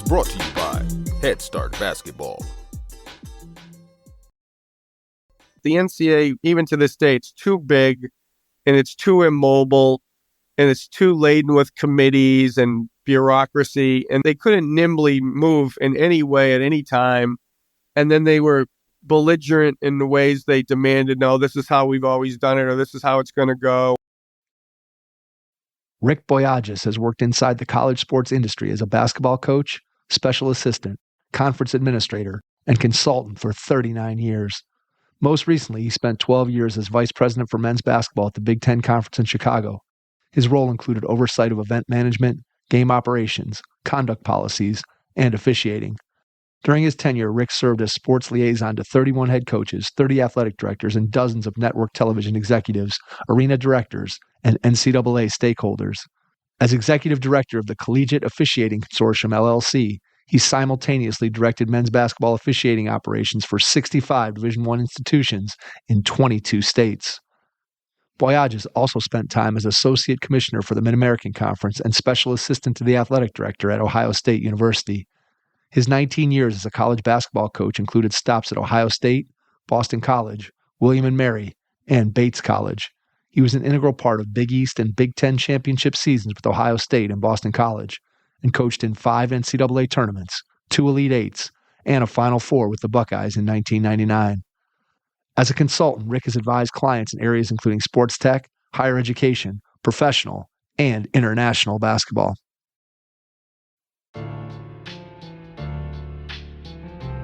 is brought to you by Head Start Basketball. The NCAA, even to this day, it's too big and it's too immobile and it's too laden with committees and bureaucracy, and they couldn't nimbly move in any way at any time. And then they were belligerent in the ways they demanded, no, this is how we've always done it, or this is how it's going to go. Rick Boyages has worked inside the college sports industry as a basketball coach, special assistant, conference administrator, and consultant for 39 years. Most recently, he spent 12 years as vice president for men's basketball at the Big Ten Conference in Chicago. His role included oversight of event management, game operations, conduct policies, and officiating. During his tenure, Rick served as sports liaison to 31 head coaches, 30 athletic directors, and dozens of network television executives, arena directors, and NCAA stakeholders. As executive director of the Collegiate Officiating Consortium, LLC, he simultaneously directed men's basketball officiating operations for 65 Division I institutions in 22 states. Boyages also spent time as associate commissioner for the Mid-American Conference and special assistant to the athletic director at Ohio State University. His 19 years as a college basketball coach included stops at Ohio State, Boston College, William & Mary, and Bates College. He was an integral part of Big East and Big Ten championship seasons with Ohio State and Boston College, and coached in 5 NCAA tournaments, 2 Elite Eights, and a Final Four with the Buckeyes in 1999. As a consultant, Rick has advised clients in areas including sports tech, higher education, professional, and international basketball.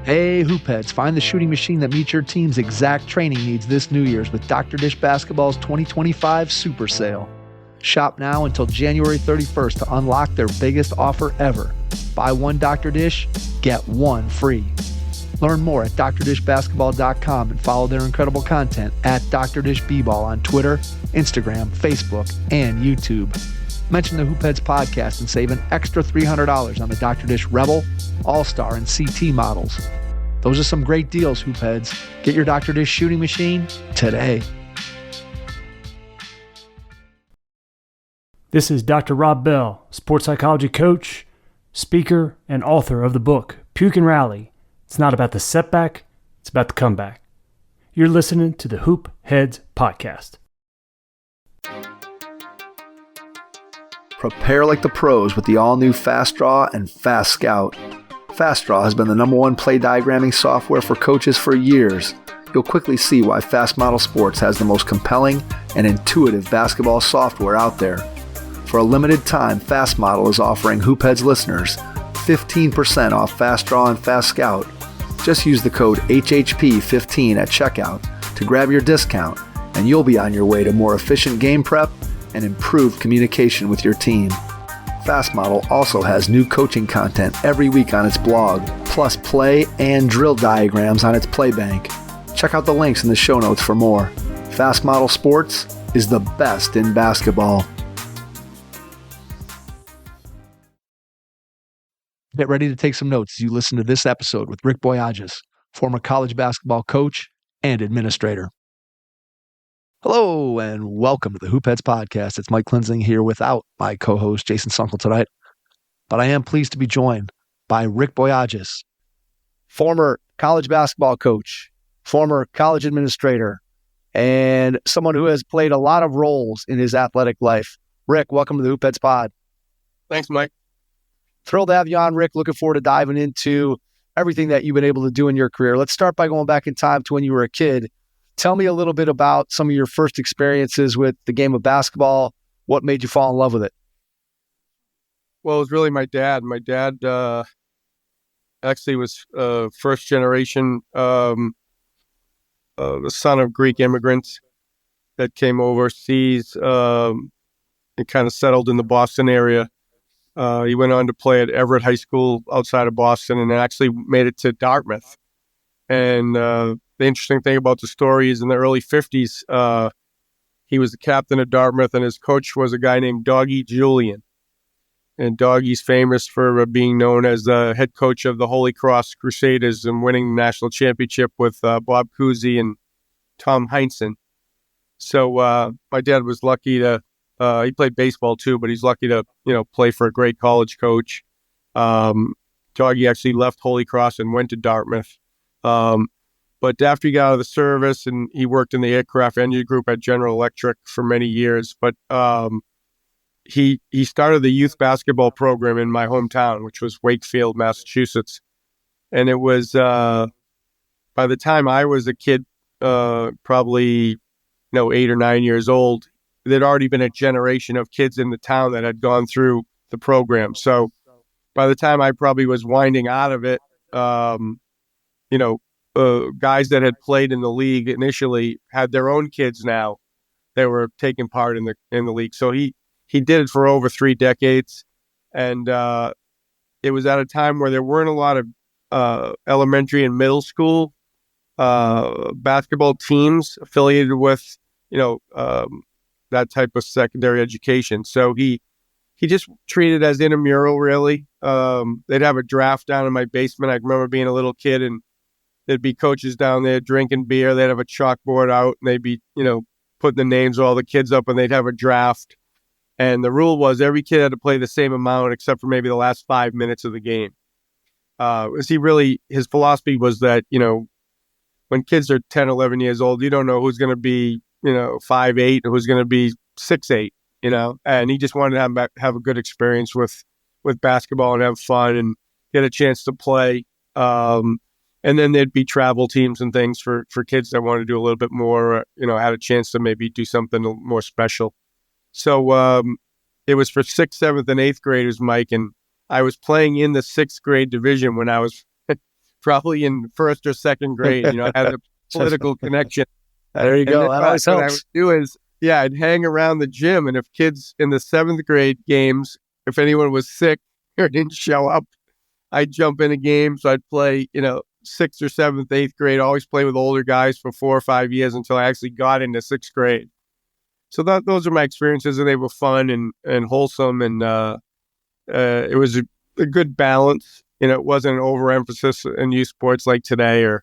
Hey, Hoopheads, find the shooting machine that meets your team's exact training needs this New Year's with Dr. Dish Basketball's 2025 Super Sale. Shop now until January 31st to unlock their biggest offer ever. Buy one Dr. Dish, get one free. Learn more at drdishbasketball.com and follow their incredible content at Dr. Dish B-Ball on Twitter, Instagram, Facebook, and YouTube. Mention the Hoopheads podcast and save an extra $300 on the Dr. Dish Rebel, All-Star, and CT models. Those are some great deals, Hoopheads. Get your Dr. Dish shooting machine today. This is Dr. Rob Bell, sports psychology coach, speaker, and author of the book, Puke and Rally. It's not about the setback, it's about the comeback. You're listening to the Hoop Heads Podcast. Prepare like the pros with the all-new Fast Draw and Fast Scout. Fast Draw has been the #1 play diagramming software for coaches for years. You'll quickly see why Fast Model Sports has the most compelling and intuitive basketball software out there. For a limited time, Fast Model is offering Hoopheads listeners 15% off Fast Draw and Fast Scout. Just use the code HHP15 at checkout to grab your discount, and you'll be on your way to more efficient game prep and improved communication with your team. Fast Model also has new coaching content every week on its blog, plus play and drill diagrams on its Playbank. Check out the links in the show notes for more. Fast Model Sports is the best in basketball. Get ready to take some notes as you listen to this episode with Rick Boyages, former college basketball coach and administrator. Hello, and welcome to the Hoopheads Podcast. It's Mike Klinzing here without my co-host, Jason Sunkel, tonight. But I am pleased to be joined by Rick Boyages, former college basketball coach, former college administrator, and someone who has played a lot of roles in his athletic life. Rick, welcome to the Hoopheads Pod. Thanks, Mike. Thrilled to have you on, Rick. Looking forward to diving into everything that you've been able to do in your career. Let's start by going back in time to when you were a kid. Tell me a little bit about some of your first experiences with the game of basketball. What made you fall in love with it? Well, it was really my dad. My dad actually was first generation, the son of Greek immigrants that came overseas and kind of settled in the Boston area. He went on to play at Everett High School outside of Boston and actually made it to Dartmouth. And the interesting thing about the story is in the early 50s, he was the captain of Dartmouth and his coach was a guy named Doggy Julian. And Doggy's famous for being known as the head coach of the Holy Cross Crusaders and winning the national championship with Bob Cousy and Tom Heinsohn. So my dad was lucky to he played baseball too, but he's lucky to, play for a great college coach. Doggy actually left Holy Cross and went to Dartmouth. But after he got out of the service, and he worked in the aircraft engine group at General Electric for many years, but he started the youth basketball program in my hometown, which was Wakefield, Massachusetts. And it was, by the time I was a kid, probably 8 or 9 years old, there'd already been a generation of kids in the town that had gone through the program. So by the time I probably was winding out of it, guys that had played in the league initially had their own kids now. They were taking part in the league. So he did it for over 3 decades. And it was at a time where there weren't a lot of elementary and middle school basketball teams affiliated with, that type of secondary education. So he just treated it as intramural, really. They'd have a draft down in my basement. I remember being a little kid, and there'd be coaches down there drinking beer. They'd have a chalkboard out, and they'd be, putting the names of all the kids up, and they'd have a draft. And the rule was every kid had to play the same amount except for maybe the last 5 minutes of the game. His philosophy was that, when kids are 10, 11 years old, you don't know who's going to be, 5'8", and who's going to be 6'8", and he just wanted to have a good experience with basketball and have fun and get a chance to play. And then there'd be travel teams and things for kids that wanted to do a little bit more, had a chance to maybe do something more special. So it was for 6th, 7th, and 8th graders, Mike, and I was playing in the 6th grade division when I was probably in 1st or 2nd grade. I had a political connection. There you go. That always helps. What I would do is, I'd hang around the gym, and if kids in the 7th grade games, if anyone was sick or didn't show up, I'd jump in a game. So I'd play, 6th or 7th, 8th grade, always play with older guys for 4 or 5 years until I actually got into 6th grade. So those are my experiences, and they were fun and wholesome, and it was a good balance. It wasn't an overemphasis in youth sports like today, or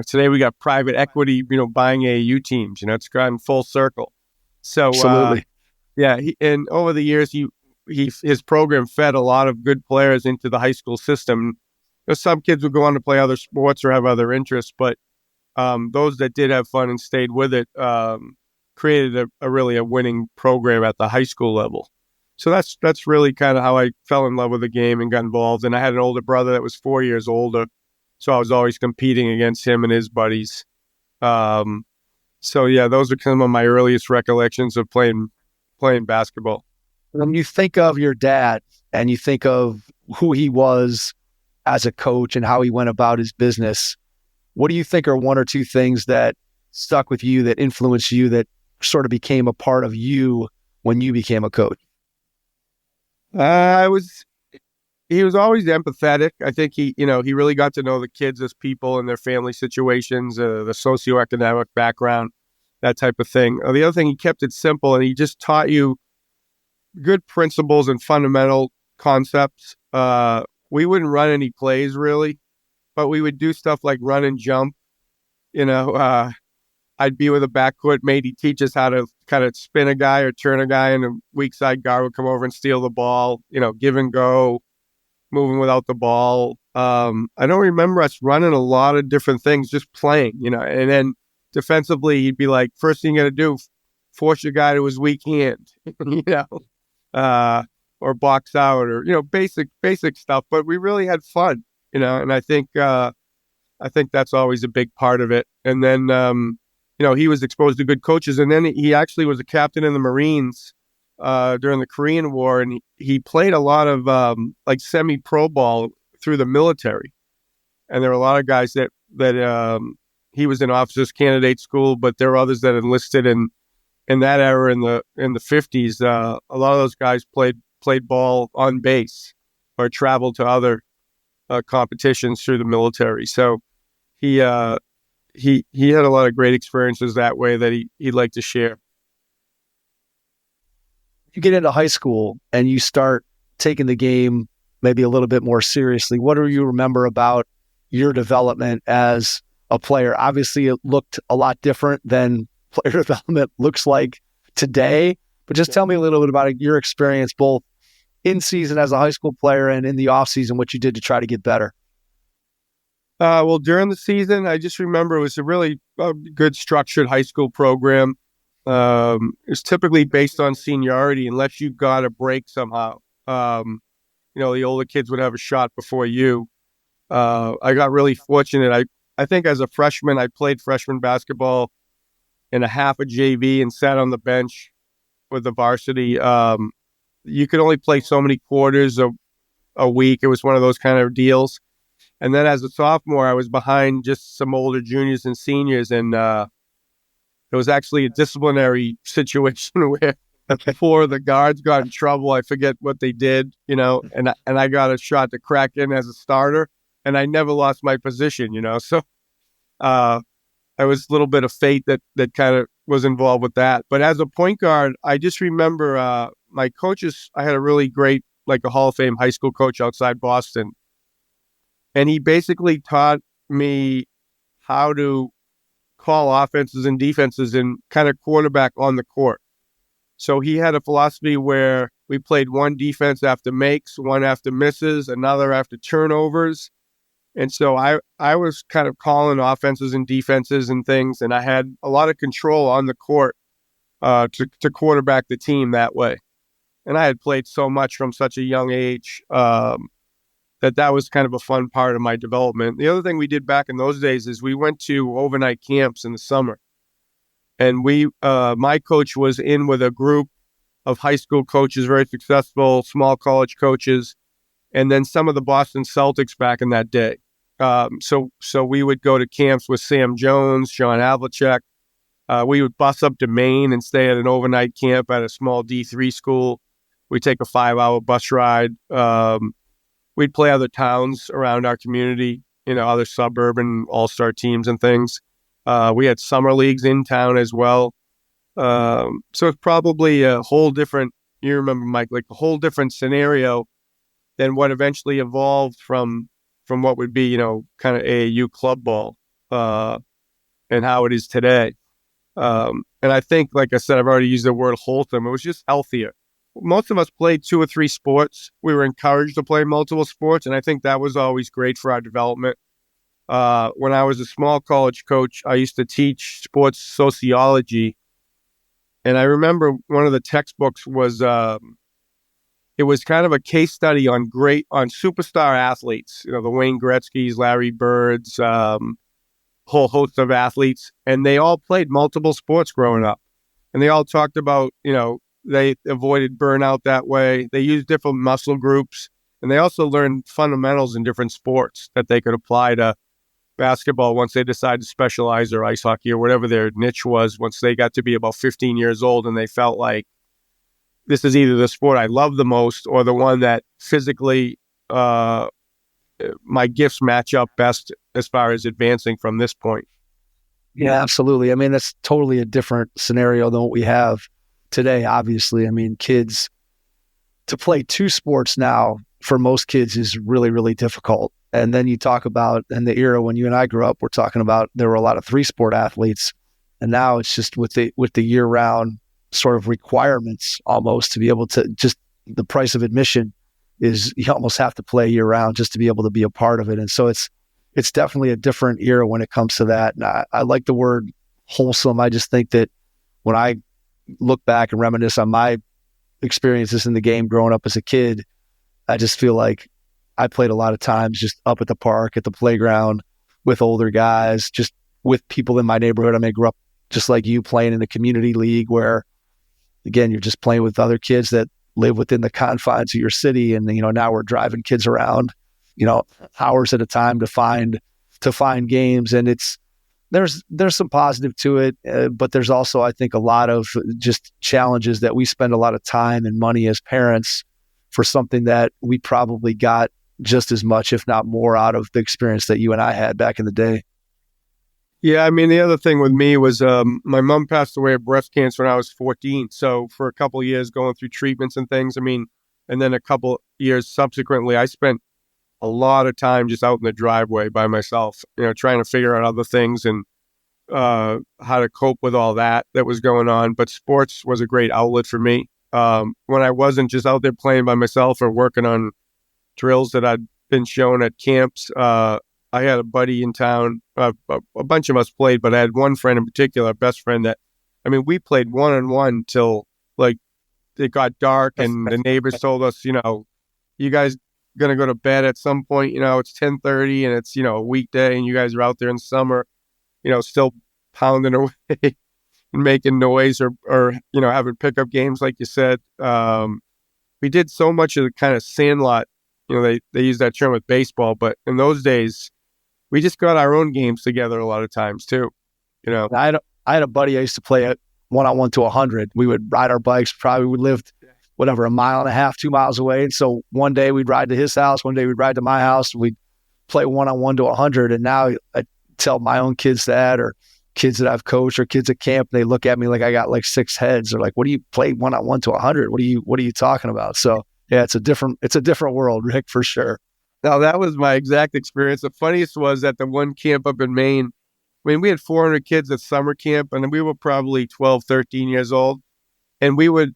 today we got private equity, buying AAU teams. It's gone full circle. So absolutely, and over the years, his program fed a lot of good players into the high school system. Some kids would go on to play other sports or have other interests, but those that did have fun and stayed with it created a really winning program at the high school level. So that's really kind of how I fell in love with the game and got involved. And I had an older brother that was 4 years older, so I was always competing against him and his buddies. Those are some of my earliest recollections of playing basketball. When you think of your dad and you think of who he was as a coach and how he went about his business, what do you think are 1 or 2 things that stuck with you, that influenced you, that sort of became a part of you when you became a coach? He was always empathetic. I think he really got to know the kids as people and their family situations, the socioeconomic background, that type of thing. The other thing, he kept it simple, and he just taught you good principles and fundamental concepts. We wouldn't run any plays really, but we would do stuff like run and jump. I'd be with a backcourt mate. He'd teach us how to kind of spin a guy or turn a guy, and a weak side guard would come over and steal the ball, give and go, moving without the ball. I don't remember us running a lot of different things, just playing, and then defensively, he'd be like, first thing you got to do, force your guy to his weak hand, or box out, or, basic stuff. But we really had fun, and I think that's always a big part of it. And then, he was exposed to good coaches, and then he actually was a captain in the Marines during the Korean War, and he played a lot of semi-pro ball through the military. And there were a lot of guys that he was in officers candidate school, but there were others that enlisted in that era in the 50s. A lot of those guys played ball on base or traveled to other competitions through the military. So he had a lot of great experiences that way that he'd like to share. You get into high school and you start taking the game maybe a little bit more seriously. What do you remember about your development as a player? Obviously, it looked a lot different than player development looks like today, but just tell me a little bit about your experience, both in season as a high school player and in the off season, what you did to try to get better? Well, during the season, I just remember it was a really good structured high school program. It's typically based on seniority unless you got a break somehow. The older kids would have a shot before you. I got really fortunate. I think as a freshman, I played freshman basketball in a half a JV and sat on the bench with the varsity. You could only play so many quarters a week. It was one of those kind of deals. And then as a sophomore, I was behind just some older juniors and seniors, and there was actually a disciplinary situation where before the guards got in trouble, I forget what they did, and I got a shot to crack in as a starter, and I never lost my position, So I was a little bit of fate that kind of was involved with that. But as a point guard, I just remember my coaches. I had a really great, like a Hall of Fame high school coach outside Boston. And he basically taught me how to call offenses and defenses and kind of quarterback on the court. So he had a philosophy where we played one defense after makes, one after misses, another after turnovers. And so I was kind of calling offenses and defenses and things, and I had a lot of control on the court to quarterback the team that way. And I had played so much from such a young age that was kind of a fun part of my development. The other thing we did back in those days is we went to overnight camps in the summer. And my coach was in with a group of high school coaches, very successful, small college coaches, and then some of the Boston Celtics back in that day. So we would go to camps with Sam Jones, John Havlicek. We would bus up to Maine and stay at an overnight camp at a small D3 school. We'd take a 5-hour bus ride. We'd play other towns around our community, other suburban all-star teams and things. We had summer leagues in town as well. So it's probably a whole different, you remember, Mike, like a whole different scenario than what eventually evolved from what would be, kind of AAU club ball and how it is today. And I think, like I said, I've already used the word wholesome. It was just healthier. Most of us played 2 or 3 sports. We were encouraged to play multiple sports, and I think that was always great for our development. When I was a small college coach, I used to teach sports sociology, and I remember one of the textbooks was it was kind of a case study on superstar athletes. The Wayne Gretzky's, Larry Bird's, whole host of athletes, and they all played multiple sports growing up, and they all talked about they avoided burnout that way. They used different muscle groups, and they also learned fundamentals in different sports that they could apply to basketball once they decided to specialize, or ice hockey, or whatever their niche was once they got to be about 15 years old, and they felt like this is either the sport I love the most or the one that physically my gifts match up best as far as advancing from this point. Yeah, absolutely. I mean, that's totally a different scenario than what we have today, obviously. I mean, kids to play 2 sports now for most kids is really, really difficult. And then you talk about in the era when you and I grew up, we're talking about there were a lot of 3-sport athletes, and now it's just with the year-round sort of requirements almost to be able to just the price of admission is you almost have to play year-round just to be able to be a part of it. And so it's definitely a different era when it comes to that. And I like the word wholesome. I just think that when I look back and reminisce on my experiences in the game growing up as a kid, I just feel like I played a lot of times just up at the park, at the playground with older guys, just with people in my neighborhood. I grew up just like you, playing in a community league where, again, you're just playing with other kids that live within the confines of your city. And, now we're driving kids around, hours at a time to find games. And there's some positive to it, but there's also, I think, a lot of just challenges that we spend a lot of time and money as parents for something that we probably got just as much, if not more, out of the experience that you and I had back in the day. Yeah, I mean, the other thing with me was my mom passed away of breast cancer when I was 14. So for a couple of years going through treatments and things, and then a couple years subsequently, I spent a lot of time just out in the driveway by myself, trying to figure out other things and how to cope with all that was going on. But sports was a great outlet for me. when I wasn't just out there playing by myself or working on drills that I'd been shown at camps. I had a buddy in town. A bunch of us played, but I had one friend in particular, best friend, that, I mean, we played one-on-one till like it got dark, and the neighbors told us, you guys gonna go to bed at some point. It's 10:30 and it's a weekday, and you guys are out there in summer, still pounding away and making noise, or having pickup games like you said. We did so much of the kind of sandlot. They use that term with baseball, but in those days, we just got our own games together a lot of times too. I had a buddy I used to play at 1-on-1 to 100. We would ride our bikes. Probably we lived whatever, 1.5 miles, 2 miles away. And so one day we'd ride to his house, one day we'd ride to my house. We'd play 1-on-1 to 100. And now I tell my own kids that, or kids that I've coached, or kids at camp, they look at me like I got like 6 heads. They're like, "What do you play 1-on-1 to 100? What are you talking about?" So yeah, it's a different world, Rick, for sure. Now, that was my exact experience. The funniest was at the one camp up in Maine. I mean, we had 400 kids at summer camp, and we were probably 12, 13 years old. And we would,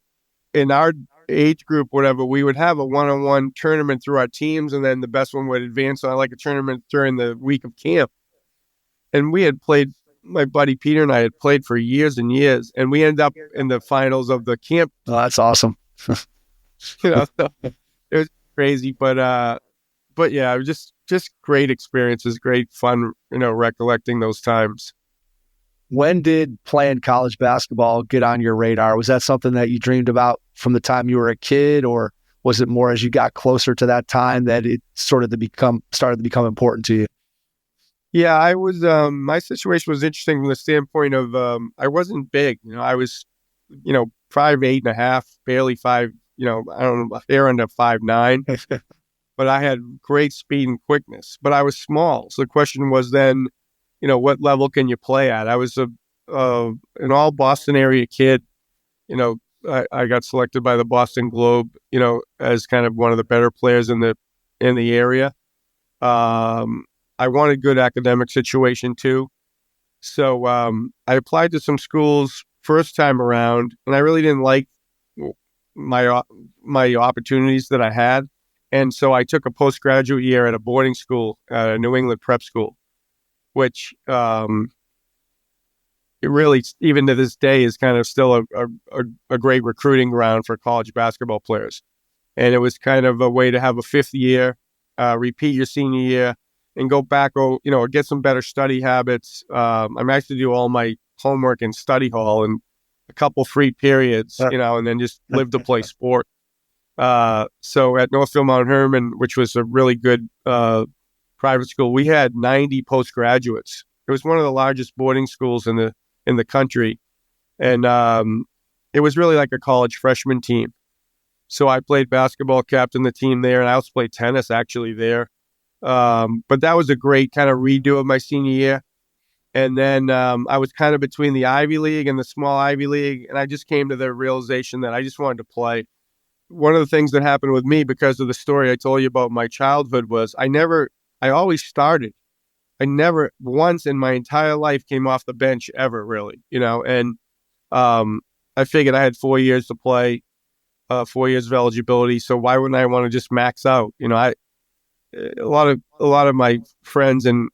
in our age group, whatever, we would have a one-on-one tournament through our teams, and then the best one would advance on like a tournament during the week of camp. And we had played, my buddy Peter and I had played for years and years, and we ended up in the finals of the camp. Oh, that's awesome. So it was crazy, but yeah, it was just great experiences, great fun, recollecting those times. When did playing college basketball get on your radar? Was that something that you dreamed about from the time you were a kid, or was it more as you got closer to that time that it started to become important to you? Yeah, I was, my situation was interesting from the standpoint of, I wasn't big, I was, 5'8.5", barely 5, I don't know, hair under 5'9", but I had great speed and quickness, but I was small. So the question was then, what level can you play at? I was an all Boston area kid. I got selected by the Boston Globe, as kind of one of the better players in the area. I wanted good academic situation too. So I applied to some schools first time around, and I really didn't like my opportunities that I had. And so I took a postgraduate year at a boarding school, a New England prep school, which it really, even to this day, is kind of still a great recruiting ground for college basketball players. And it was kind of a way to have a fifth year, repeat your senior year, and go back, get some better study habits. I'm actually do all my homework in study hall and a couple free periods, and then just live to play sport. So at Northfield Mount Hermon, which was a really good private school, we had 90 postgraduates. It was one of the largest boarding schools in the country, and it was really like a college freshman team. So I played basketball, captained the team there, and I also played tennis actually there. But that was a great kind of redo of my senior year. And then I was kind of between the Ivy League and the small Ivy League, and I just came to the realization that I just wanted to play. One of the things that happened with me because of the story I told you about my childhood was I always started. I never once in my entire life came off the bench ever, really, and I figured I had 4 years to play, 4 years of eligibility. So why wouldn't I want to just max out? A lot of my friends and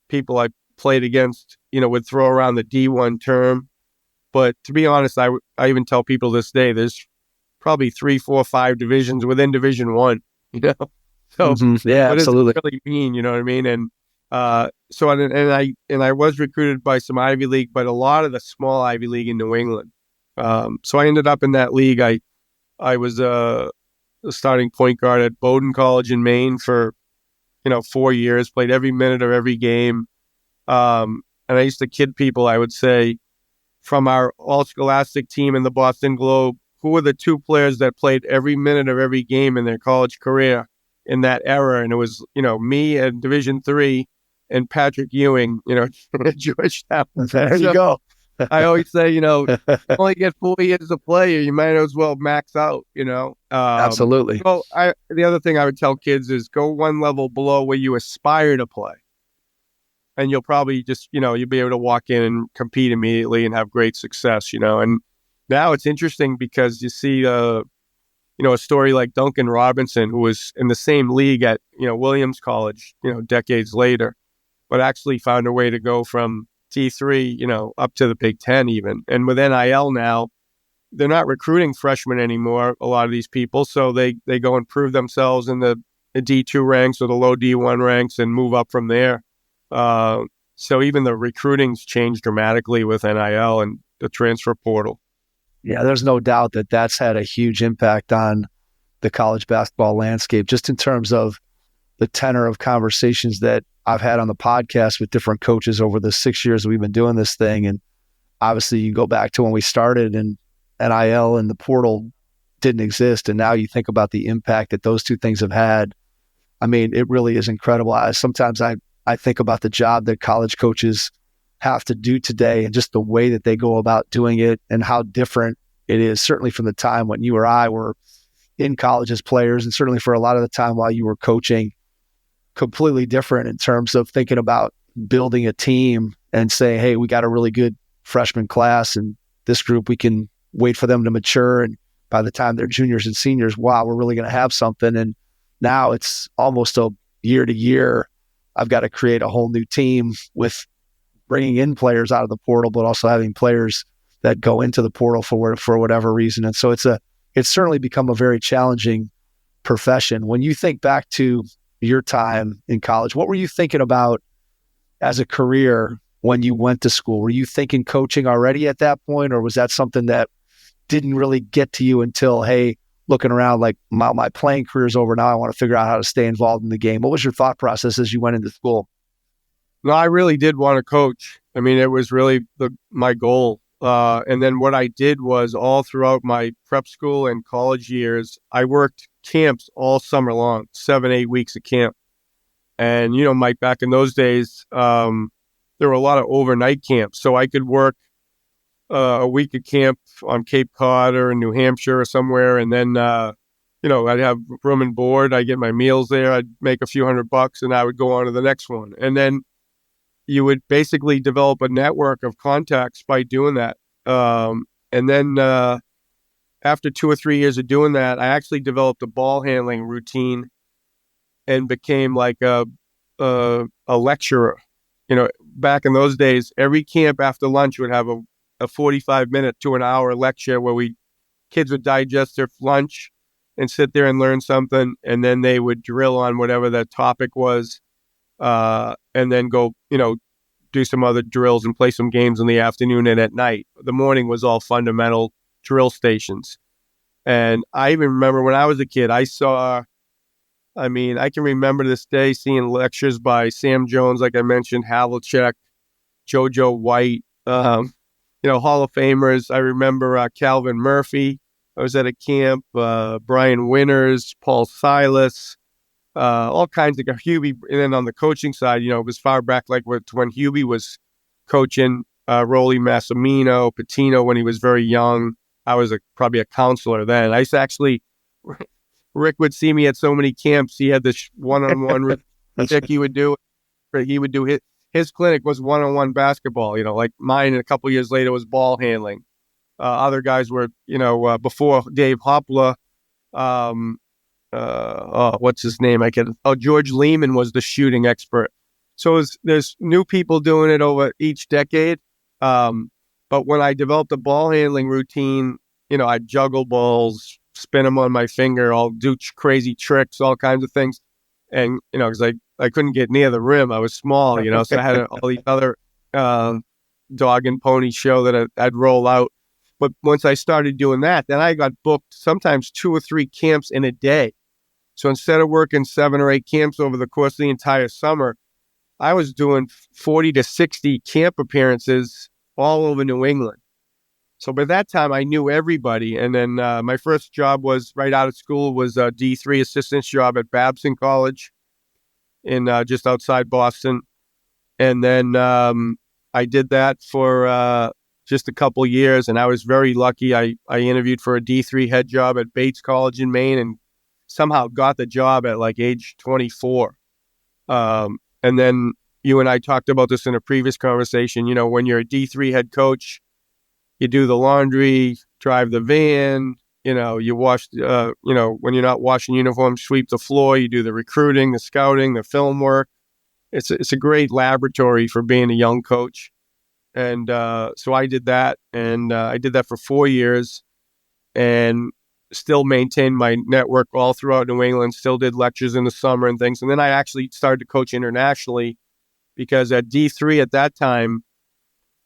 people I played against, would throw around the D1 term. But to be honest, I even tell people this day, there's probably 3, 4, 5 divisions within Division I, So yeah, what absolutely. does it really mean? You know what I mean? And so I was recruited by some Ivy League, but a lot of the small Ivy League in New England. So I ended up in that league. I was a starting point guard at Bowdoin College in Maine for 4 years. Played every minute of every game. And I used to kid people. I would say, from our all-scholastic team in the Boston Globe, who were the 2 players that played every minute of every game in their college career in that era? And it was, me at Division III and Patrick Ewing, at Georgetown. There you go. I always say, you only get 4 years to play, or you might as well max out, Absolutely. So the other thing I would tell kids is go one level below where you aspire to play. And you'll probably just, you'll be able to walk in and compete immediately and have great success, and now it's interesting because you see, a story like Duncan Robinson, who was in the same league at, Williams College, decades later, but actually found a way to go from T3, up to the Big Ten even. And with NIL now, they're not recruiting freshmen anymore, a lot of these people. So they go and prove themselves in the D2 ranks or the low D1 ranks and move up from there. So even the recruiting's changed dramatically with NIL and the transfer portal. Yeah, there's no doubt that that's had a huge impact on the college basketball landscape, just in terms of the tenor of conversations that I've had on the podcast with different coaches over the 6 years we've been doing this thing. And obviously you go back to when we started and NIL and the portal didn't exist. And now you think about the impact that those two things have had. I mean, it really is incredible. Sometimes I think about the job that college coaches have to do today and just the way that they go about doing it and how different it is, certainly from the time when you or I were in college as players, and certainly for a lot of the time while you were coaching. Completely different in terms of thinking about building a team and saying, hey, we got a really good freshman class, and this group, we can wait for them to mature. And by the time they're juniors and seniors, wow, we're really going to have something. And now it's almost a year to year. I've got to create a whole new team with bringing in players out of the portal, but also having players that go into the portal for whatever reason. And so it's certainly become a very challenging profession. When you think back to your time in college, what were you thinking about as a career when you went to school? Were you thinking coaching already at that point, or was that something that didn't really get to you until, hey, looking around like my playing career is over now, I want to figure out how to stay involved in the game? What was your thought process as you went into school? No, I really did want to coach. I mean, it was really my goal. And then what I did was all throughout my prep school and college years, I worked camps all summer long, 7-8 weeks of camp. And, Mike, back in those days, there were a lot of overnight camps. So I could work a week of camp on Cape Cod or in New Hampshire or somewhere. And then, I'd have room and board. I'd get my meals there. I'd make a few $100 and I would go on to the next one. And then you would basically develop a network of contacts by doing that. And then after 2 or 3 years of doing that, I actually developed a ball handling routine and became like a lecturer. Back in those days, every camp after lunch would have a 45-minute to an hour lecture where kids would digest their lunch and sit there and learn something, and then they would drill on whatever the topic was. And then go, do some other drills and play some games in the afternoon and at night. The morning was all fundamental drill stations. And I even remember when I was a kid, I can remember this day seeing lectures by Sam Jones, like I mentioned, Havlicek, JoJo White, Hall of Famers. I remember Calvin Murphy. I was at a camp, Brian Winters, Paul Silas, all kinds of Hubie. And then on the coaching side, it was far back like when Hubie was coaching, Rolly Massimino, Patino when he was very young. I was probably a counselor then. I used to actually, Rick would see me at so many camps. He had this one-on-one stick he would do. He would do his clinic was one-on-one basketball, like mine. And a couple years later was ball handling. Other guys were, before Dave Hopla, what's his name? George Lehman was the shooting expert. So there's new people doing it over each decade. But when I developed a ball handling routine, I'd juggle balls, spin them on my finger, I'll do crazy tricks, all kinds of things. And, because I couldn't get near the rim. I was small, so I had all these other dog and pony show that I'd roll out. But once I started doing that, then I got booked sometimes 2 or 3 camps in a day. So instead of working 7 or 8 camps over the course of the entire summer, I was doing 40 to 60 camp appearances all over New England. So by that time, I knew everybody. And then my first job was right out of school was a D3 assistant's job at Babson College in just outside Boston. And then I did that for just a couple years, and I was very lucky. I interviewed for a D3 head job at Bates College in Maine and somehow got the job at like age 24. And then you and I talked about this in a previous conversation. When you're a D3 head coach, you do the laundry, drive the van, you wash, when you're not washing uniforms, sweep the floor, you do the recruiting, the scouting, the film work. It's a great laboratory for being a young coach. And so I did that, and I did that for 4 years and still maintained my network all throughout New England, still did lectures in the summer and things. And then I actually started to coach internationally because at D3 at that time,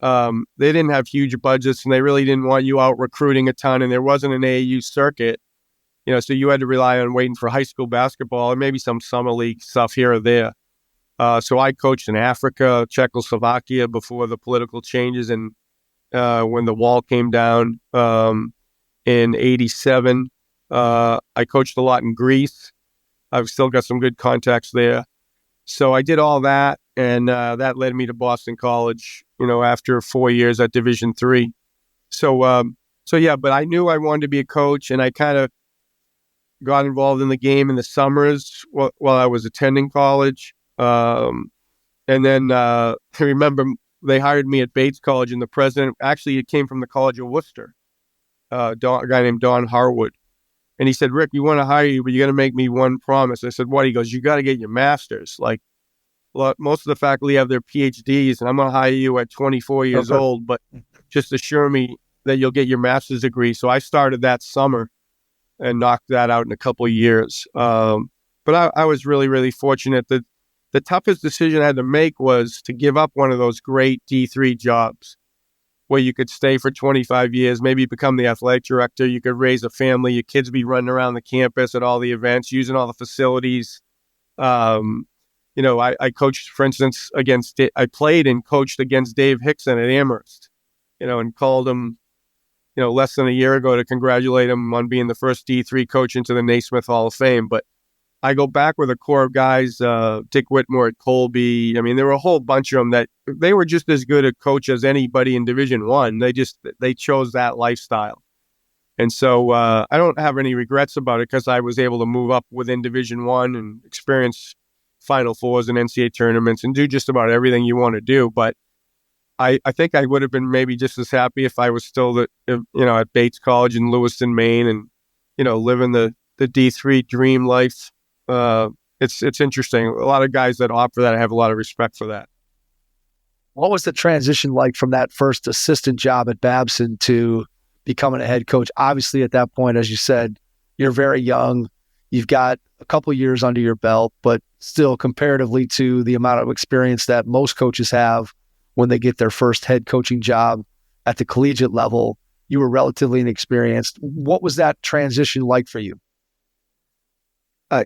they didn't have huge budgets and they really didn't want you out recruiting a ton, and there wasn't an AAU circuit, so you had to rely on waiting for high school basketball and maybe some summer league stuff here or there. So I coached in Africa, Czechoslovakia before the political changes and when the wall came down in 87. I coached a lot in Greece. I've still got some good contacts there. So I did all that, and that led me to Boston College, after 4 years at Division III. So yeah, but I knew I wanted to be a coach, and I kind of got involved in the game in the summers while I was attending college. And then I remember they hired me at Bates College, and the president, actually it came from the College of Worcester, a guy named Don Harwood. And he said, "Rick, we want to hire you, but you got to make me one promise." I said, "What?" He goes, "You got to get your master's. Like, most of the faculty have their PhDs, and I'm going to hire you at 24 years old, but just assure me that you'll get your master's degree." So I started that summer and knocked that out in a couple of years. But I was really, really fortunate that the toughest decision I had to make was to give up one of those great D3 jobs where you could stay for 25 years, maybe become the athletic director, you could raise a family, your kids be running around the campus at all the events, using all the facilities. I coached, for instance, I played and coached against Dave Hickson at Amherst, and called him, less than a year ago to congratulate him on being the first D3 coach into the Naismith Hall of Fame. But I go back with a core of guys, Dick Whitmore at Colby. I mean, there were a whole bunch of them that they were just as good a coach as anybody in Division I. They chose that lifestyle. And so I don't have any regrets about it because I was able to move up within Division I and experience Final Fours and NCAA tournaments and do just about everything you want to do. But I think I would have been maybe just as happy if I was still at Bates College in Lewiston, Maine, and living the D3 dream life. It's interesting. A lot of guys that offer that, I have a lot of respect for that. What was the transition like from that first assistant job at Babson to becoming a head coach? Obviously, at that point, as you said, you're very young. You've got a couple years under your belt, but still comparatively to the amount of experience that most coaches have when they get their first head coaching job at the collegiate level, you were relatively inexperienced. What was that transition like for you?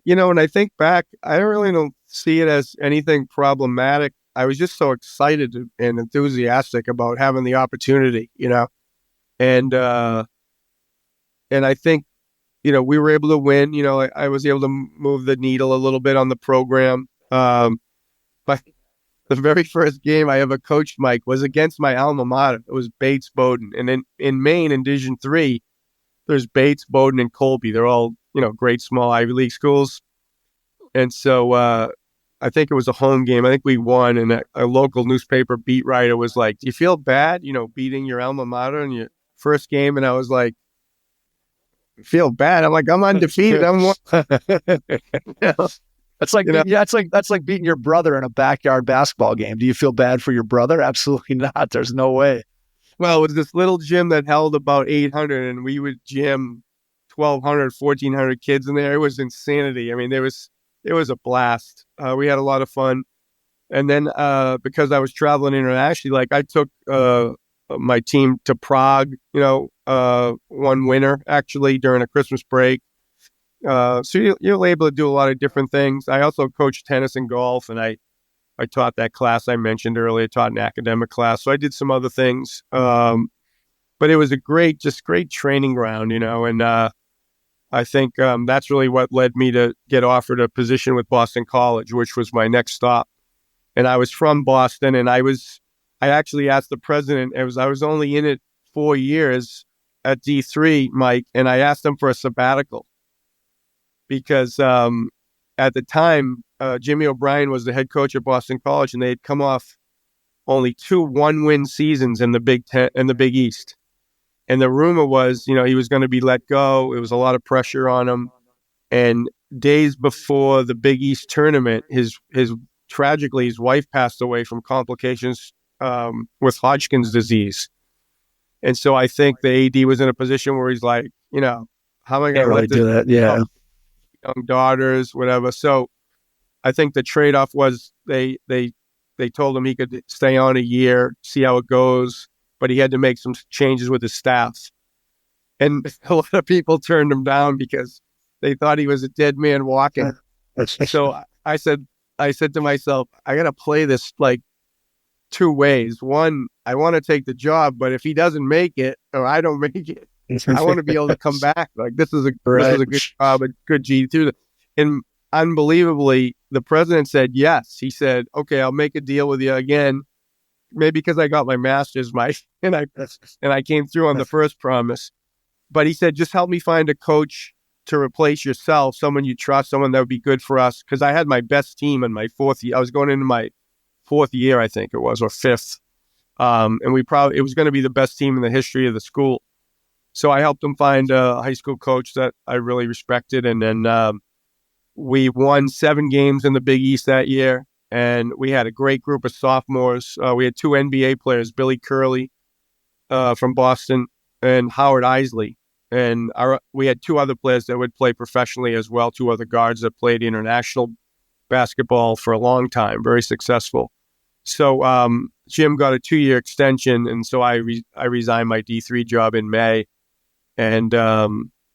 When I think back, I really don't see it as anything problematic. I was just so excited and enthusiastic about having the opportunity, and I think, we were able to win. I was able to move the needle a little bit on the program. But the very first game I ever coached, Mike, was against my alma mater. It was Bates Bowdoin, and in Maine in Division III, there's Bates, Bowdoin, and Colby. They're all great small Ivy League schools. And so I think it was a home game. I think we won, and a local newspaper beat writer was like, "Do you feel bad, beating your alma mater in your first game?" And I was like, "Feel bad?" I'm like, "I'm undefeated. That's like that's like beating your brother in a backyard basketball game. Do you feel bad for your brother? Absolutely not. There's no way. Well, it was this little gym that held about 800, and we would gym 1,200, 1,400 kids in there. It was insanity. I mean, it was a blast. We had a lot of fun. And then because I was traveling internationally, like I took my team to Prague, one winter actually during a Christmas break. So you're able to do a lot of different things. I also coached tennis and golf, and I taught that class I mentioned earlier, taught an academic class. So I did some other things. But it was a great training ground, and I think that's really what led me to get offered a position with Boston College, which was my next stop. And I was from Boston, and I actually asked the president, I was only in it 4 years at D3, Mike, and I asked him for a sabbatical because at the time, Jimmy O'Brien was the head coach at Boston College, and they had come off only 2 1-win seasons in the Big East. And the rumor was, he was going to be let go. It was a lot of pressure on him. And days before the Big East tournament, tragically, his wife passed away from complications with Hodgkin's disease. And so I think the AD was in a position where he's like, how am I going to let this do that? Yeah. Young daughters, whatever. So I think the trade-off was they told him he could stay on a year, see how it goes, but he had to make some changes with his staff. And a lot of people turned him down because they thought he was a dead man walking. So I said to myself, I got to play this like two ways. One, I want to take the job, but if he doesn't make it or I don't make it, I want to be able to come back. Like this is a good job, a good G through the. And unbelievably, the president said yes. He said, "Okay, I'll make a deal with you again." Maybe because I got my master's, and I came through on the first promise. But he said, just help me find a coach to replace yourself, someone you trust, someone that would be good for us. Because I had my best team in my fourth year. I was going into my fourth year, I think it was, or fifth. And it was going to be the best team in the history of the school. So I helped him find a high school coach that I really respected. And then we won 7 games in the Big East that year. And we had a great group of sophomores. We had 2 NBA players, Billy Curley from Boston and Howard Isley. And we had 2 other players that would play professionally as well, 2 other guards that played international basketball for a long time, very successful. So Jim got a 2-year extension, and so I resigned my D3 job in May. And I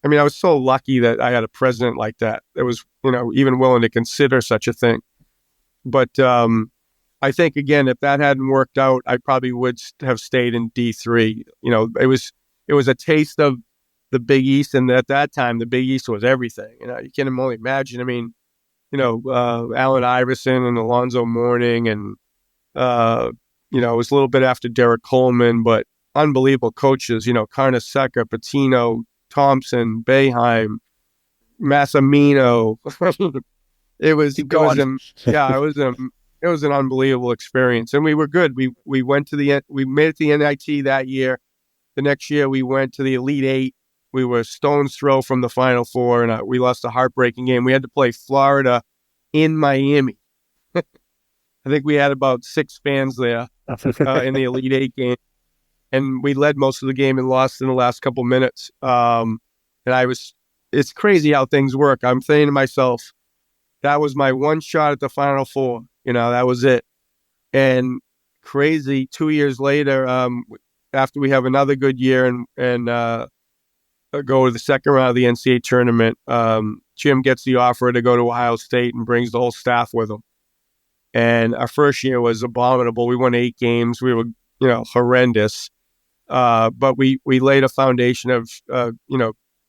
was so lucky that I had a president like that was, even willing to consider such a thing. But I think, again, if that hadn't worked out, I probably would have stayed in D3. It was a taste of the Big East, and at that time, the Big East was everything. You can only imagine. Allen Iverson and Alonzo Mourning, and it was a little bit after Derek Coleman, but unbelievable coaches. Carnesecca, Patino, Thompson, Boeheim, Massimino. It was an unbelievable experience, and we were good. We made it to the NIT that year. The next year, we went to the Elite Eight. We were stone's throw from the Final Four, and we lost a heartbreaking game. We had to play Florida in Miami. I think we had about 6 fans there in the Elite Eight game, and we led most of the game and lost in the last couple minutes. It's crazy how things work. I'm saying to myself, that was my one shot at the Final Four. That was it. And crazy, 2 years later, after we have another good year and go to the second round of the NCAA tournament, Jim gets the offer to go to Ohio State and brings the whole staff with him. And our first year was abominable. We won 8 games. We were, horrendous. But we laid a foundation of,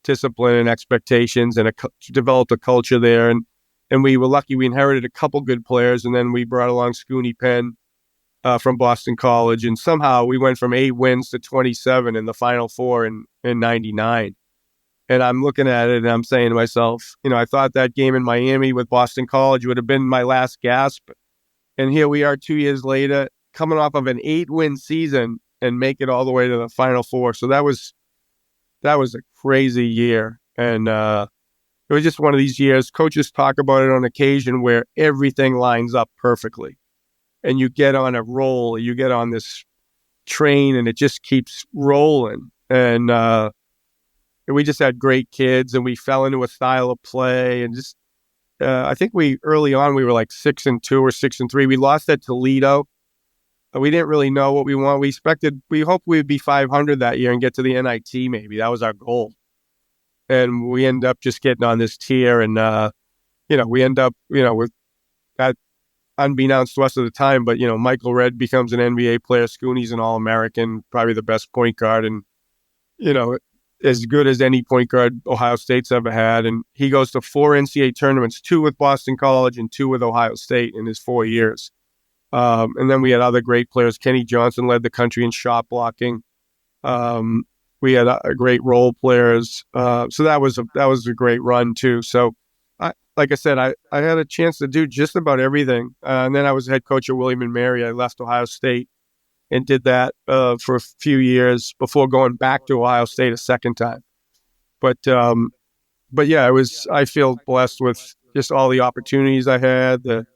discipline and expectations, and developed a culture there. And we were lucky. We inherited a couple good players, and then we brought along Scooney Penn from Boston College. And somehow we went from 8 wins to 27 in the Final Four in 99. And I'm looking at it and I'm saying to myself, I thought that game in Miami with Boston College would have been my last gasp. And here we are 2 years later, coming off of an 8-win season and make it all the way to the Final Four. So that was a crazy year. And it was just one of these years. Coaches talk about it on occasion where everything lines up perfectly. And you get on a roll, you get on this train, and it just keeps rolling. And we just had great kids, and we fell into a style of play. And just, I think early on, we were like 6-2 or 6-3. We lost at Toledo. We didn't really know what we wanted. We hoped we would be 500 that year and get to the NIT maybe. That was our goal. And we end up just getting on this tier. And, we end up, with that, unbeknownst to us at the time, but, Michael Redd becomes an NBA player. Scooney's an All-American, probably the best point guard. And, as good as any point guard Ohio State's ever had. And he goes to 4 NCAA tournaments, 2 with Boston College and 2 with Ohio State in his 4 years. And then we had other great players. Kenny Johnson led the country in shot blocking. We had great role players. So that was a great run too. So like I said, I had a chance to do just about everything. And then I was head coach at William & Mary. I left Ohio State and did that for a few years before going back to Ohio State a second time. But yeah, I feel blessed with just all the opportunities I had, the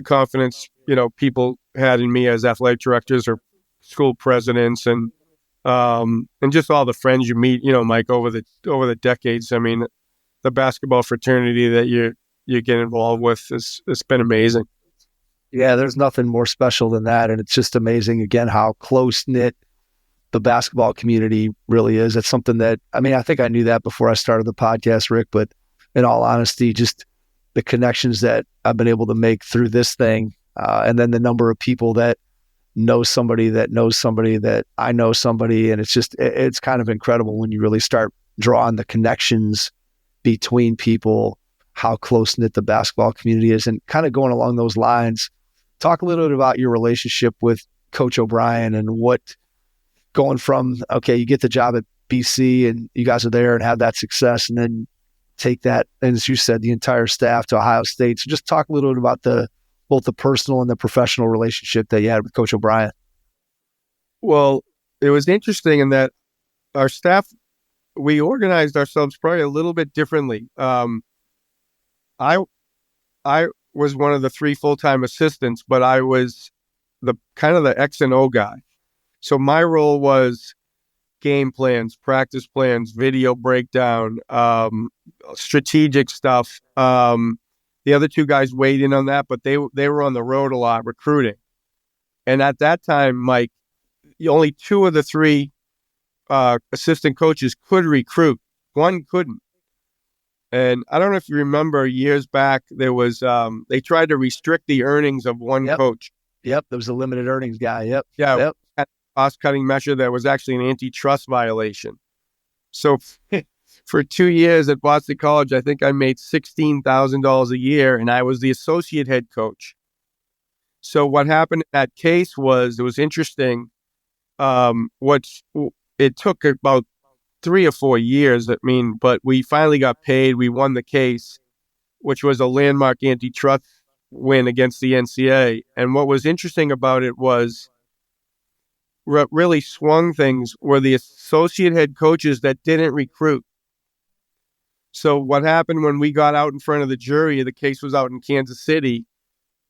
confidence, people had in me as athletic directors or school presidents, and just all the friends you meet, Mike, over the decades. I mean, the basketball fraternity that you get involved with it's been amazing. Yeah, there's nothing more special than that. And it's just amazing, again, how close-knit the basketball community really is. It's something that, I think I knew that before I started the podcast, Rick, but in all honesty, just the connections that I've been able to make through this thing, and then the number of people that know somebody that knows somebody that I know somebody. And it's kind of incredible when you really start drawing the connections between people, how close-knit the basketball community is. And kind of going along those lines, talk a little bit about your relationship with Coach O'Brien and what going from, okay, you get the job at BC and you guys are there and have that success, and then take that, and as you said, the entire staff to Ohio State. So just talk a little bit about both the personal and the professional relationship that you had with Coach O'Brien. Well, it was interesting in that our staff, we organized ourselves probably a little bit differently. I was one of the 3 full-time assistants, but I was the kind of the X and O guy. So my role was game plans, practice plans, video breakdown, strategic stuff. The other 2 guys weighed in on that, but they were on the road a lot recruiting. And at that time, Mike, only 2 of the 3 assistant coaches could recruit. One couldn't. And I don't know if you remember years back, there was they tried to restrict the earnings of one coach. Yep, there was a limited earnings guy. Yep. Yeah, yep. Cost-cutting measure that was actually an antitrust violation. So for 2 years at Boston College, I think I made $16,000 a year, and I was the associate head coach. So what happened in that case was, it was interesting. It took about 3 or 4 years, but we finally got paid. We won the case, which was a landmark antitrust win against the NCAA. And what was interesting about it was, what really swung things were the associate head coaches that didn't recruit. So what happened when we got out in front of the jury, the case was out in Kansas City,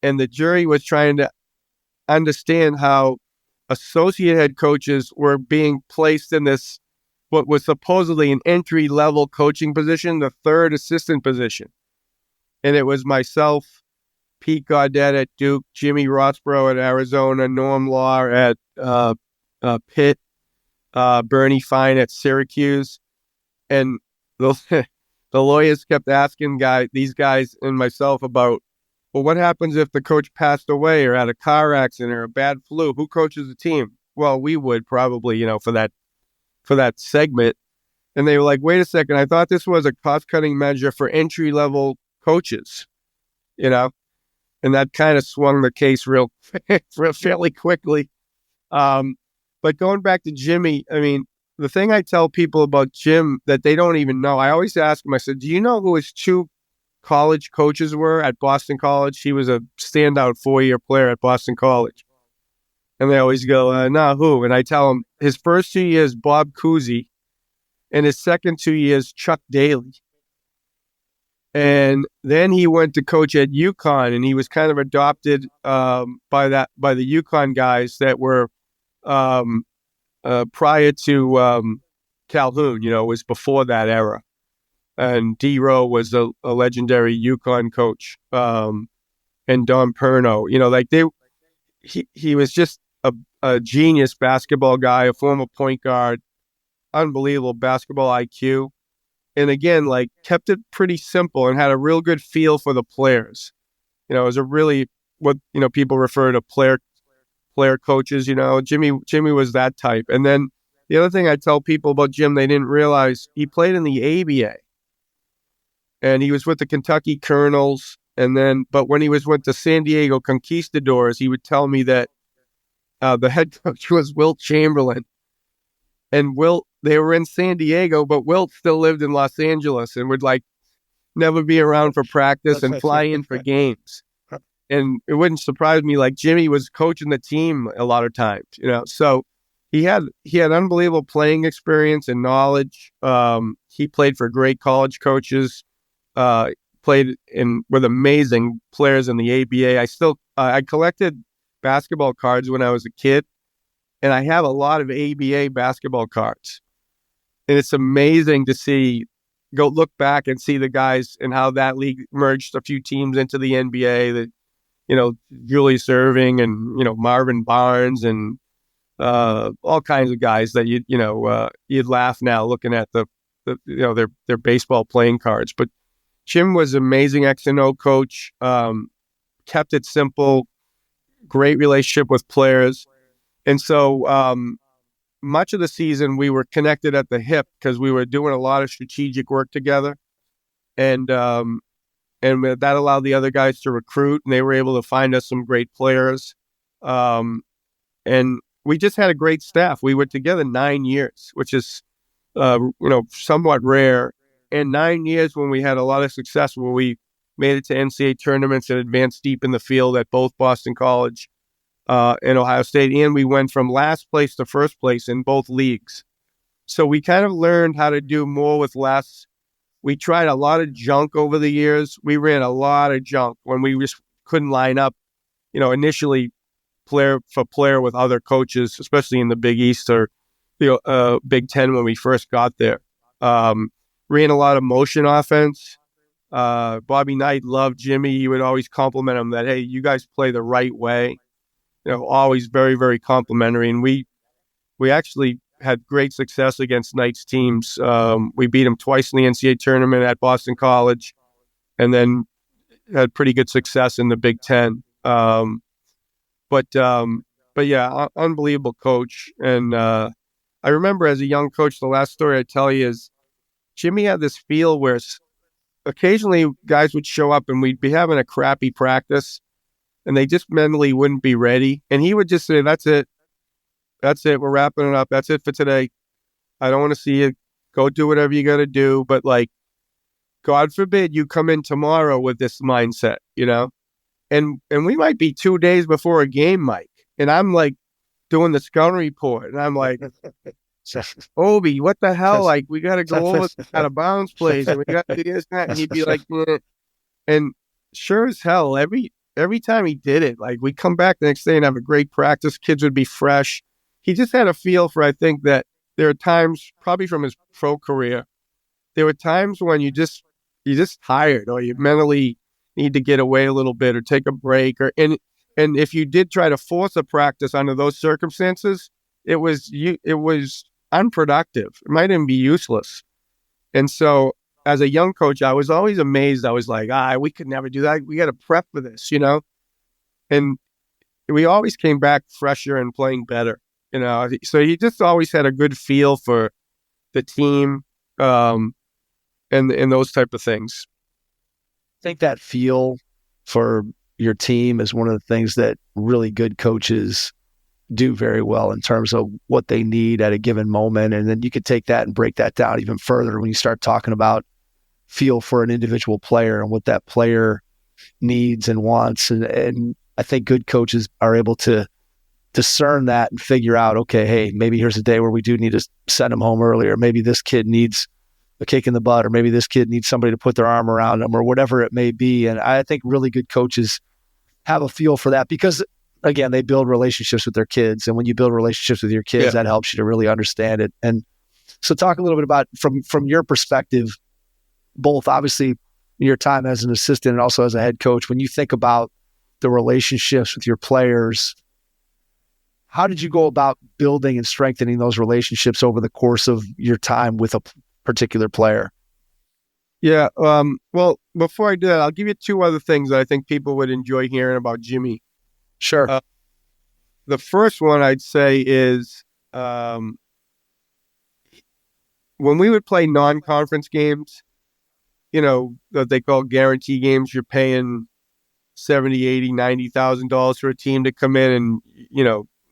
and the jury was trying to understand how associate head coaches were being placed in this, what was supposedly an entry-level coaching position, the 3rd assistant position. And it was myself, Pete Gaudet at Duke, Jimmy Rossborough at Arizona, Norm Law at Pitt, Bernie Fine at Syracuse. And the lawyers kept asking these guys and myself about, well, what happens if the coach passed away or had a car accident or a bad flu? Who coaches the team? Well, we would probably, for that segment. And they were like, wait a second, I thought this was a cost-cutting measure for entry-level coaches, and that kind of swung the case real fairly quickly. But going back to Jimmy, the thing I tell people about Jim that they don't even know, I always ask him, I said, do you know who his 2 college coaches were at Boston College? He was a standout 4-year player at Boston College. And they always go, no, who? And I tell them his first 2 years, Bob Cousy, and his second 2 years, Chuck Daly. And then he went to coach at UConn, and he was kind of adopted by the UConn guys that were prior to Calhoun. It was before that era. And D. Rowe was a legendary UConn coach, and Don Perno. He was just a genius basketball guy, a former point guard, unbelievable basketball IQ. And again, kept it pretty simple and had a real good feel for the players. It was a really, what, people refer to player coaches, Jimmy was that type. And then the other thing I tell people about Jim, they didn't realize, he played in the ABA. And he was with the Kentucky Colonels. But when he was with the San Diego Conquistadors, he would tell me that the head coach was Wilt Chamberlain. And they were in San Diego, but Wilt still lived in Los Angeles and would never be around for practice and fly in for games. and it wouldn't surprise me, like Jimmy was coaching the team a lot of times, so he had unbelievable playing experience and knowledge. He played for great college coaches, played with amazing players in the ABA. I collected basketball cards when I was a kid, and I have a lot of ABA basketball cards. And it's amazing to go look back and see the guys and how that league merged a few teams into the NBA. That Julius Erving and Marvin Barnes and all kinds of guys that you'd laugh now looking at their baseball playing cards. But Jim was amazing X and O coach. Kept it simple, great relationship with players, and so much of the season we were connected at the hip because we were doing a lot of strategic work together, and that allowed the other guys to recruit, and they were able to find us some great players, and we just had a great staff. We were together 9 years, which is somewhat rare, and 9 years when we had a lot of success, where we made it to NCAA tournaments and advanced deep in the field at both Boston College and Ohio State, and we went from last place to first place in both leagues. So we kind of learned how to do more with less. We tried a lot of junk over the years. We ran a lot of junk when we just couldn't line up, initially player for player with other coaches, especially in the Big East or the Big Ten when we first got there. Ran a lot of motion offense. Bobby Knight loved Jimmy. He would always compliment him that, hey, you guys play the right way. Always very, very complimentary. And we actually had great success against Knight's teams. We beat him twice in the NCAA tournament at Boston College, and then had pretty good success in the Big Ten. But yeah, unbelievable coach. And I remember as a young coach, the last story I tell you is Jimmy had this feel where occasionally guys would show up and we'd be having a crappy practice, and they just mentally wouldn't be ready. And he would just say, that's it. We're wrapping it up. That's it for today. I don't want to see you. Go do whatever you got to do. But God forbid you come in tomorrow with this mindset, and we might be 2 days before a game, Mike. And I'm doing the scouting report, and I'm like, Obi, what the hell? We got to go over out of bounds plays, and we got to do this, that. And he'd be like, eh. And sure as hell, every time he did it, we come back the next day and have a great practice. Kids would be fresh. He just had a feel for, I think, that there are times, probably from his pro career, there were times when you're just tired, or you mentally need to get away a little bit or take a break, and if you did try to force a practice under those circumstances, it was unproductive. It might even be useless. And so as a young coach, I was always amazed. I was like, we could never do that. We got to prep for this, and we always came back fresher and playing better, so he just always had a good feel for the team, and those type of things. I think that feel for your team is one of the things that really good coaches do very well in terms of what they need at a given moment. And then you could take that and break that down even further when you start talking about feel for an individual player and what that player needs and wants. And I think good coaches are able to discern that and figure out, okay, hey, maybe here's a day where we do need to send him home earlier. Maybe this kid needs a kick in the butt, or maybe this kid needs somebody to put their arm around him, or whatever it may be. And I think really good coaches have a feel for that because, again, they build relationships with their kids. And when you build relationships with your kids, that helps you to really understand it. And so talk a little bit about, from your perspective, both obviously your time as an assistant and also as a head coach, when you think about the relationships with your players, how did you go about building and strengthening those relationships over the course of your time with a particular player? Yeah. Well, before I do that, I'll give you two other things that I think people would enjoy hearing about Jimmy. Sure. The first one I'd say is when we would play non-conference games, that they call guarantee games, you're paying $70,000, $80,000, $90,000 for a team to come in and,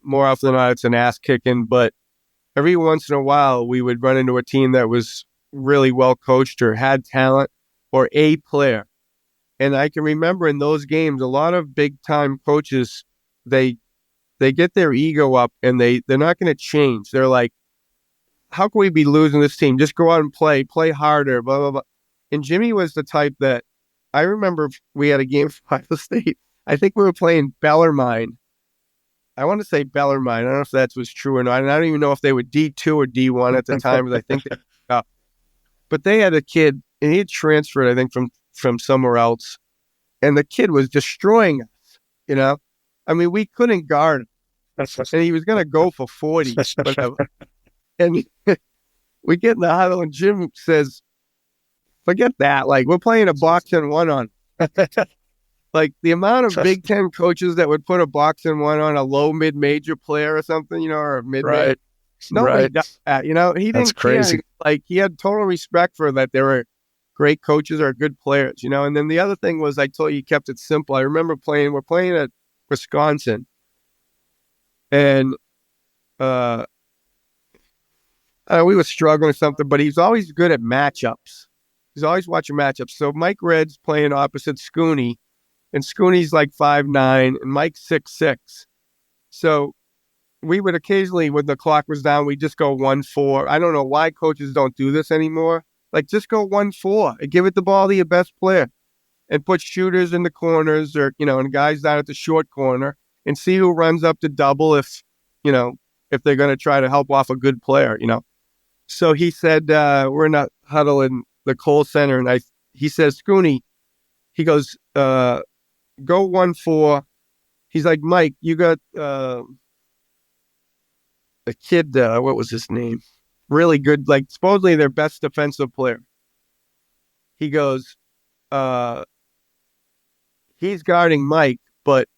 more often than not, it's an ass kicking. But every once in a while, we would run into a team that was really well coached or had talent or a player. And I can remember in those games, a lot of big time coaches, they get their ego up and they're not going to change. They're like, how can we be losing this team? Just go out and play harder, blah, blah, blah. And Jimmy was the type that I remember we had a game for Iowa State. I think we were playing Bellarmine. I want to say Bellarmine. I don't know if that was true or not. And I don't even know if they were D2 or D1 at the time, but I think they but they had a kid, and he had transferred, I think, from somewhere else. And the kid was destroying us, you know? I mean, we couldn't guard him. And he was going to go for 40. Whatever. And we get in the huddle, and Jim says, forget that. Like, we're playing a box and one on. Like, the amount of Big Ten coaches that would put a box and one on a low mid-major player or something, you know, or a mid-major. Right. Nobody does that, you know? He didn't That's crazy. care. Like, he had total respect for that. They were great coaches or good players, you know? And then the other thing was, I told you, he kept it simple. I remember we're playing at Wisconsin. And we were struggling or something, but he's always good at matchups. He's always watching matchups. So Mike Red's playing opposite Scooney, and Scooney's like 5'9", and Mike's 6'6". So we would occasionally, when the clock was down, we'd just go 1-4. I don't know why coaches don't do this anymore. Like, just go 1-4 and give it the ball to your best player and put shooters in the corners or, you know, and guys down at the short corner and see who runs up to double if they're going to try to help off a good player, you know. So he said, we're in a huddle in the Kohl Center, and he says, Scooney, he goes, go 1-4. He's like, Mike, you got a kid, what was his name? Really good, like supposedly their best defensive player. He goes, he's guarding Mike, but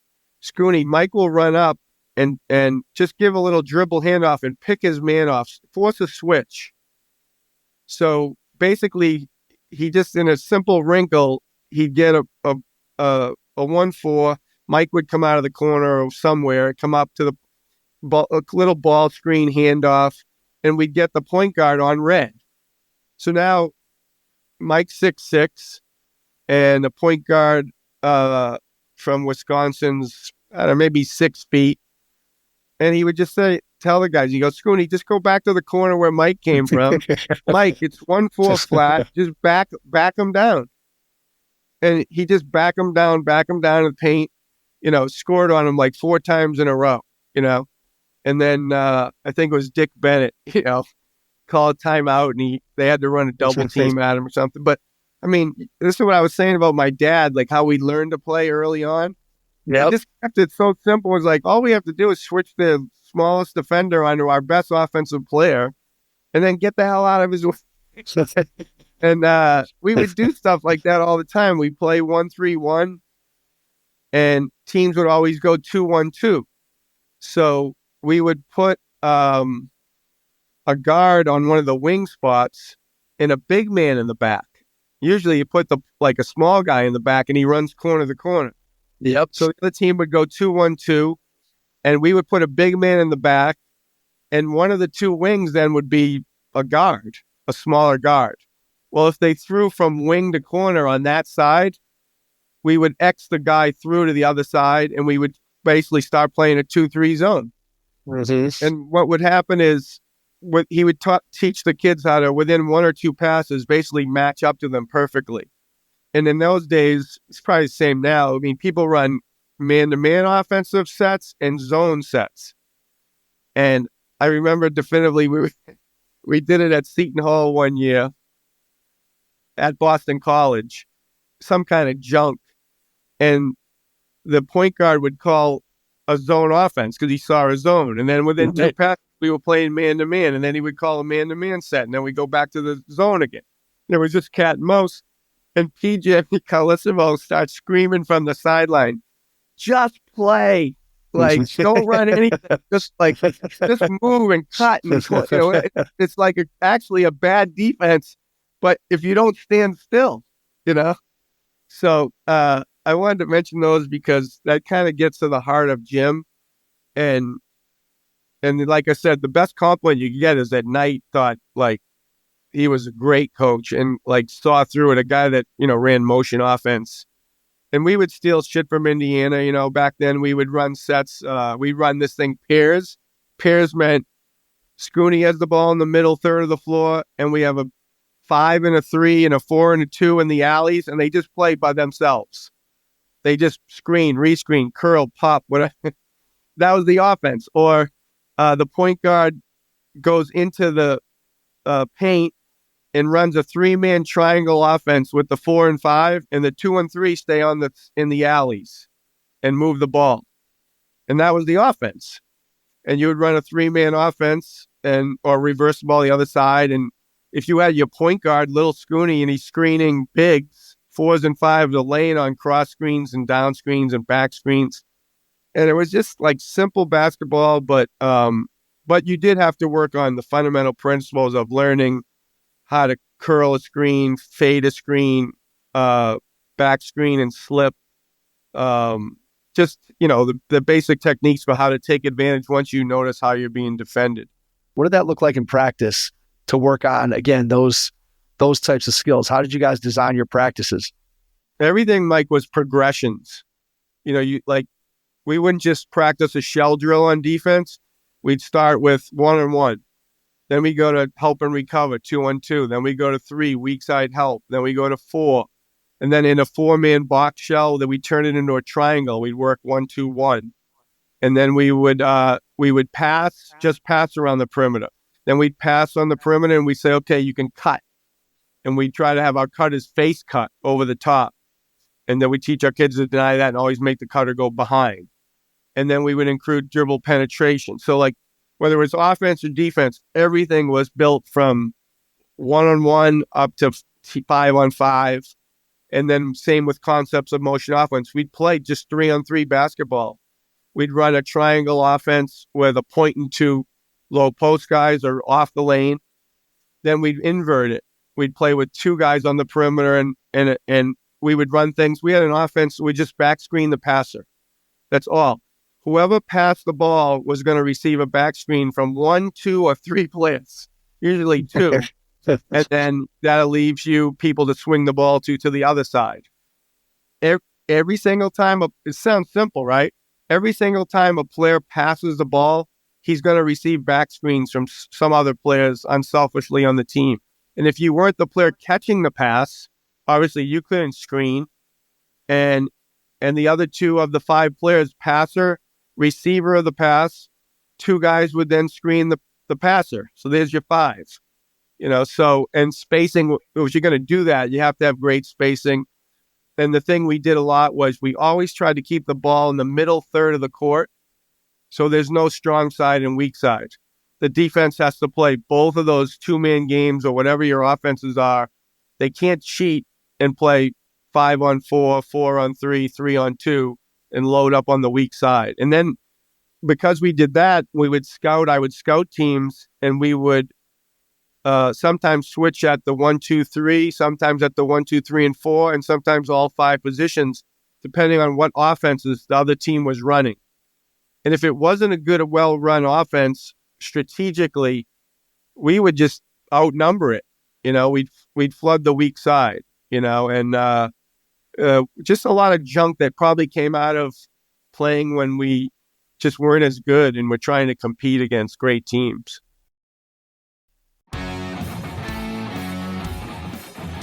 Scooney, Mike will run up and just give a little dribble handoff and pick his man off, force a switch. So basically, he just, in a simple wrinkle, he'd get a 1-4. Mike would come out of the corner or somewhere, come up to the a little ball screen handoff, and we'd get the point guard on red. So now Mike's 6'6", and the point guard from Wisconsin's, I don't know, maybe 6 feet. And he would just tell the guys, he goes, Scooney, just go back to the corner where Mike came from. Mike, it's 1-4 flat. Just back him down. And he just back him down in the paint, you know, scored on him like 4 times in a row, you know. And then I think it was Dick Bennett, you know, called timeout, and they had to run a double team at him or something. But, I mean, this is what I was saying about my dad, like how we learned to play early on. Yeah, just kept it so simple. It's like, all we have to do is switch the smallest defender onto our best offensive player and then get the hell out of his way. And we would do stuff like that all the time. We play 1-3-1, and teams would always go 2-1-2. So we would put a guard on one of the wing spots and a big man in the back. Usually you put a small guy in the back, and he runs corner to corner. Yep. So the other team would go 2-1-2, and we would put a big man in the back, and one of the 2 wings then would be a guard, a smaller guard. Well, if they threw from wing to corner on that side, we would X the guy through to the other side, and we would basically start playing a 2-3 zone. Mm-hmm. And what would happen is he would teach the kids how to, within 1 or 2 passes, basically match up to them perfectly. And in those days, it's probably the same now. I mean, people run man-to-man offensive sets and zone sets. And I remember definitively we did it at Seton Hall one year at Boston College, some kind of junk. And the point guard would call a zone offense because he saw a zone. And then within 2 passes, we were playing man-to-man. And then he would call a man-to-man set. And then we go back to the zone again. There was just cat and mouse. And PJ Carlissimo starts screaming from the sideline, just play. Like, don't run anything. Just move and cut. And, you know, it's like actually a bad defense, but if you don't stand still, you know. So I wanted to mention those because that kind of gets to the heart of Jim. And like I said, the best compliment you get is that Knight thought, like, he was a great coach and like saw through it. A guy that, you know, ran motion offense And we would steal shit from Indiana. You know, back then we would run sets. We'd run this thing pairs. Pairs meant Scooney has the ball in the middle third of the floor, and we have a 5 and a 3 and a 4 and a 2 in the alleys, and they just play by themselves. They just screen, rescreen, curl, pop, whatever. That was the offense. Or the point guard goes into the paint and runs a 3-man triangle offense with the 4 and 5, and the 2 and 3 stay in the alleys and move the ball. And that was the offense. And you would run a 3-man offense or reverse the ball the other side. And if you had your point guard, little Scooney, and he's screening bigs, 4s and 5s, the lane on cross screens and down screens and back screens. And it was just like simple basketball, but you did have to work on the fundamental principles of learning how to curl a screen, fade a screen, back screen and slip. Just, you know, the basic techniques for how to take advantage once you notice how you're being defended. What did that look like in practice to work on, again, those types of skills? How did you guys design your practices? Everything, Mike, was progressions. You know, we wouldn't just practice a shell drill on defense. We'd start with 1-on-1. Then we go to help and recover, 2-on-2. Then we go to 3, weak side help. Then we go to 4. And then in a 4-man box shell, then we turn it into a triangle. We'd work 1-2-1. And then we would pass around the perimeter. Then we'd pass on the perimeter and we'd say, okay, you can cut. And we'd try to have our cutters face cut over the top. And then we teach our kids to deny that and always make the cutter go behind. And then we would include dribble penetration. So like whether it's offense or defense, everything was built from 1-on-1 up to 5-on-5. And then same with concepts of motion offense. We'd play just 3-on-3 basketball. We'd run a triangle offense where the point and 2 low post guys are off the lane. Then we'd invert it. We'd play with 2 guys on the perimeter and we would run things. We had an offense, we just back screen the passer. That's all. Whoever passed the ball was going to receive a back screen from 1, 2, or 3 players, usually 2. And then that leaves you people to swing the ball to the other side. Every single time, it sounds simple, right? Every single time a player passes the ball, he's going to receive back screens from some other players unselfishly on the team. And if you weren't the player catching the pass, obviously you couldn't screen. And the other 2 of the 5 players, passer, receiver of the pass, 2 guys would then screen the passer. So there's your 5. You know, so, and spacing, if you're going to do that, you have to have great spacing. And the thing we did a lot was we always tried to keep the ball in the middle third of the court. So there's no strong side and weak side. The defense has to play both of those 2-man games or whatever your offenses are. They can't cheat and play 5-on-4, 4-on-3, 3-on-2 and load up on the weak side. And then because we did that, I would scout teams and we would sometimes switch at the 1, 2, 3, sometimes at the 1, 2, 3, and 4, and sometimes all 5 positions, depending on what offenses the other team was running. And if it wasn't a good, well-run offense, strategically, we would just outnumber it. You know, we'd flood the weak side. You know, and just a lot of junk that probably came out of playing when we just weren't as good and we're trying to compete against great teams.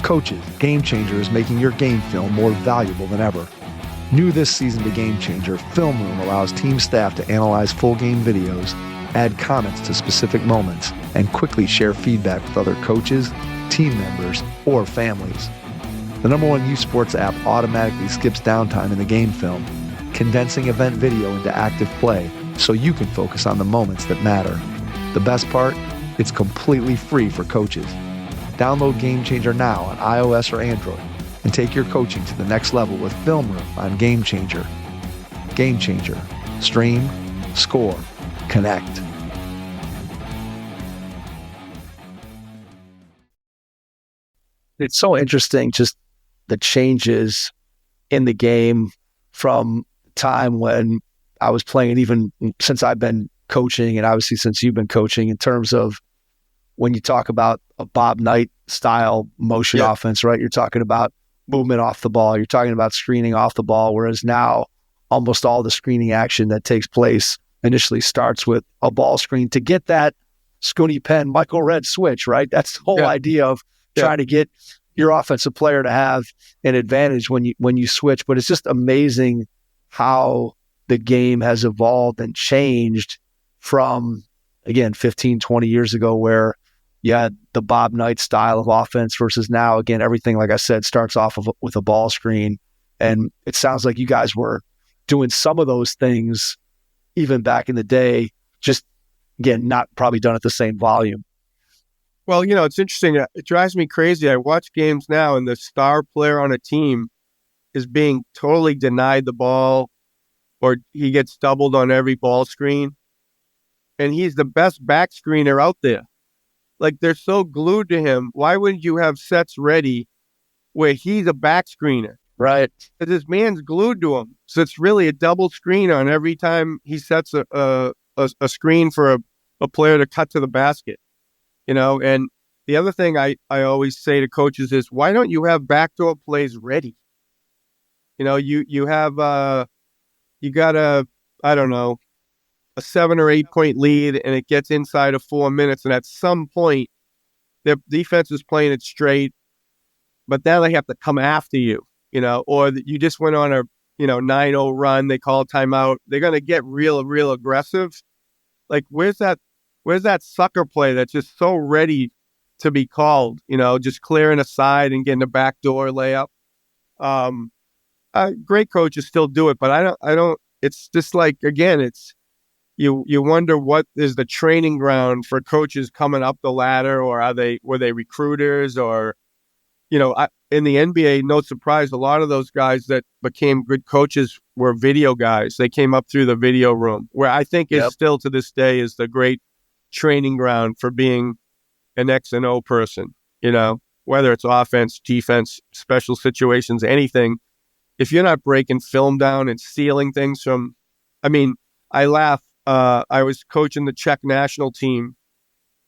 Coaches, Game Changer is making your game film more valuable than ever. New this season to Game Changer, Film Room allows team staff to analyze full game videos, add comments to specific moments, and quickly share feedback with other coaches, team members, or families. The #1 youth sports app automatically skips downtime in the game film, condensing event video into active play so you can focus on the moments that matter. The best part? It's completely free for coaches. Download Game Changer now on iOS or Android and take your coaching to the next level with Film Room on Game Changer. Game Changer. Stream, score, connect. It's so interesting, just the changes in the game from time when I was playing, and even since I've been coaching, and obviously since you've been coaching, in terms of when you talk about a Bob Knight style motion offense, right? You're talking about movement off the ball. You're talking about screening off the ball, whereas now almost all the screening action that takes place initially starts with a ball screen to get that Scooney Penn, Michael Redd switch, right? That's the whole idea of trying to get your offensive player to have an advantage when you switch. But it's just amazing how the game has evolved and changed from, again, 15, 20 years ago, where you had the Bob Knight style of offense versus now, again, everything, like I said, starts off with a ball screen. And it sounds like you guys were doing some of those things even back in the day, just, again, not probably done at the same volume. Well, it's interesting. It drives me crazy. I watch games now, and the star player on a team is being totally denied the ball, or he gets doubled on every ball screen. And he's the best back screener out there. Like, they're so glued to him. Why wouldn't you have sets ready where he's a back screener? Right. Because this man's glued to him. So it's really a double screen on every time he sets a screen for a player to cut to the basket. And the other thing I always say to coaches is, why don't you have backdoor plays ready? You have you got a 7 or 8 point lead, and it gets inside of 4 minutes, and at some point their defense is playing it straight, but now they have to come after you, or you just went on a 9-0 run, they call a timeout, they're going to get real aggressive. Like, where's that sucker play that's just so ready to be called, just clearing a side and getting a backdoor layup? Great coaches still do it, but I don't, it's just like, again, it's, you wonder what is the training ground for coaches coming up the ladder, or were they recruiters, or, in the NBA, no surprise, a lot of those guys that became good coaches were video guys. They came up through the video room, where I think is still to this day is the great training ground for being an X and O person, whether it's offense, defense, special situations, anything. If you're not breaking film down and stealing things from, I laugh. I was coaching the Czech national team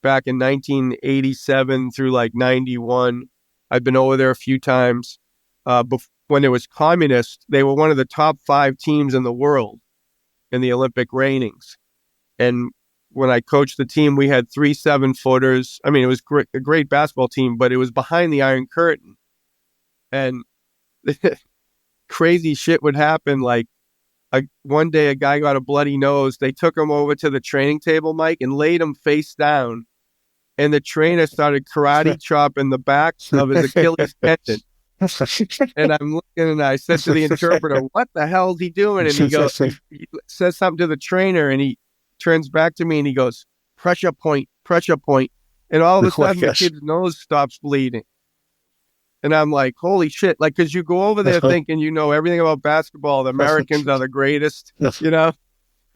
back in 1987 through like 91. I've been over there a few times. When it was communist, they were one of the top 5 teams in the world in the Olympic ratings. And when I coached the team, we had 3 7-footers. It was a great basketball team, but it was behind the Iron Curtain. And crazy shit would happen. Like, one day a guy got a bloody nose. They took him over to the training table, Mike, and laid him face down. And the trainer started karate chopping the back of his Achilles tendon. And I'm looking, and I said to the interpreter, what the hell is he doing? And he goes, he says something to the trainer, and he turns back to me and he goes, pressure point. And all of a sudden the kid's nose stops bleeding. And I'm like, holy shit. Like, because you go over there thinking you know everything about basketball. The Americans are the greatest,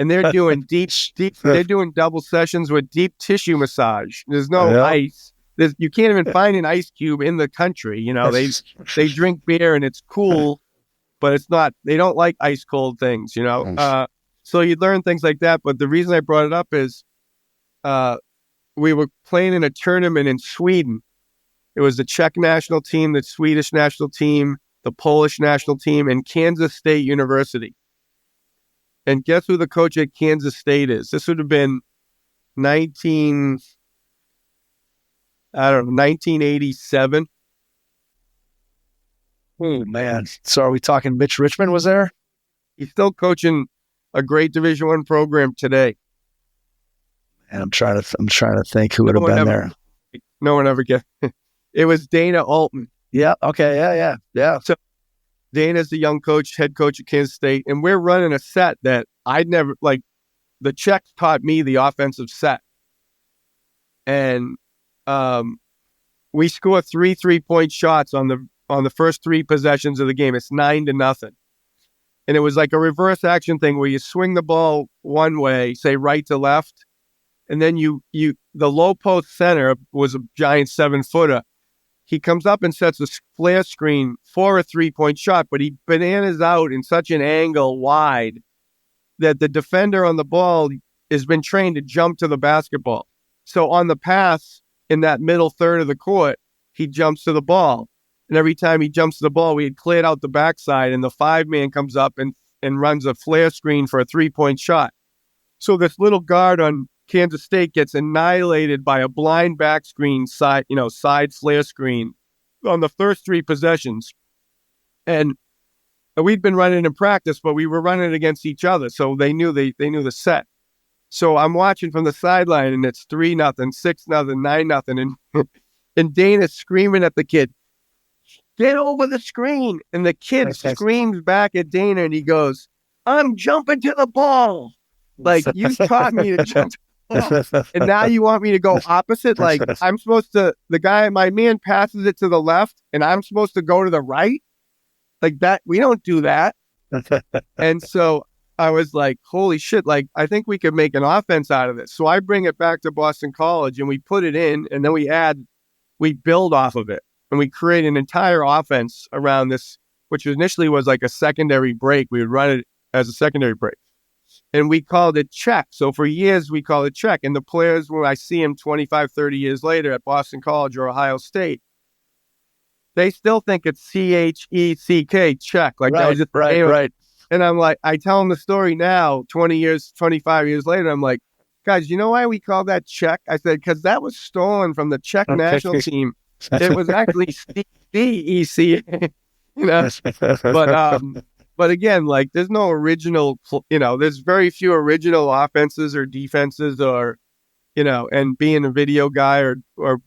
and they're doing deep, they're doing double sessions with deep tissue massage. There's no ice. You can't even find an ice cube in the country. They drink beer and it's cool, but it's not, they don't like ice cold things, So you learn things like that. But the reason I brought it up is we were playing in a tournament in Sweden. It was the Czech national team, the Swedish national team, the Polish national team, and Kansas State University. And guess who the coach at Kansas State is? This would have been 1987. Oh, man. So are we talking Mitch Richmond was there? He's still coaching a great Division I program today. And I'm trying to think who would have been there. No one ever guessed. It was Dana Altman. Yeah. Okay. Yeah. So Dana's the young coach, head coach at Kansas State, and we're running a set that I'd never, like, the Czechs taught me the offensive set. And we score 3 3-point shots on the first 3 possessions of the game. It's 9-0. And it was like a reverse action thing where you swing the ball one way, say right to left, and then the low post center was a giant 7-footer. He comes up and sets a flare screen for a 3-point shot, but he bananas out in such an angle wide that the defender on the ball has been trained to jump to the basketball. So on the pass in that middle third of the court, he jumps to the ball. And every time he jumps the ball, we had cleared out the backside, and the 5-man comes up and runs a flare screen for a 3-point shot. So this little guard on Kansas State gets annihilated by a blind back screen side flare screen on the first 3 possessions. And we'd been running in practice, but we were running against each other. So they knew they knew the set. So I'm watching from the sideline, and it's 3-0, 6-0, 9-0. And Dana's screaming at the kid, "Get over the screen." And the kid screams back at Dana, and he goes, "I'm jumping to the ball. Like, you taught me to jump to the ball. And now you want me to go opposite? Like, I'm supposed to, my man passes it to the left, and I'm supposed to go to the right? Like that, we don't do that." And so I was like, holy shit, like, I think we could make an offense out of this. So I bring it back to Boston College, and we put it in, and then we build off of it. And we create an entire offense around this, which initially was like a secondary break. We would run it as a secondary break. And we called it check. So for years, we called it check. And the players, when I see them 25, 30 years later at Boston College or Ohio State, they still think it's CHECK, check. Like, that was just right. And I'm like, I tell them the story now, 25 years later. I'm like, guys, you know why we call that check? I said, because that was stolen from the Czech national team. It was actually CEC, But again, like, there's no original, there's very few original offenses or defenses or, and being a video guy or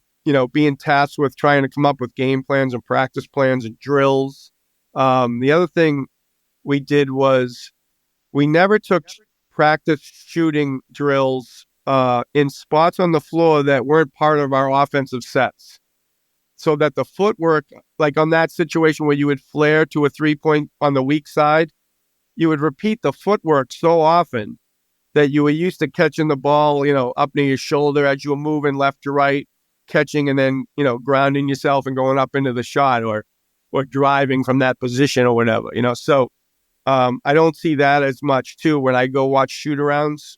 being tasked with trying to come up with game plans and practice plans and drills. The other thing we did was we never took practice shooting drills in spots on the floor that weren't part of our offensive sets. So that the footwork, like on that situation where you would flare to a 3-point on the weak side, you would repeat the footwork so often that you were used to catching the ball, up near your shoulder as you were moving left to right, catching and then, grounding yourself and going up into the shot or driving from that position or whatever, So I don't see that as much too when I go watch shoot-arounds.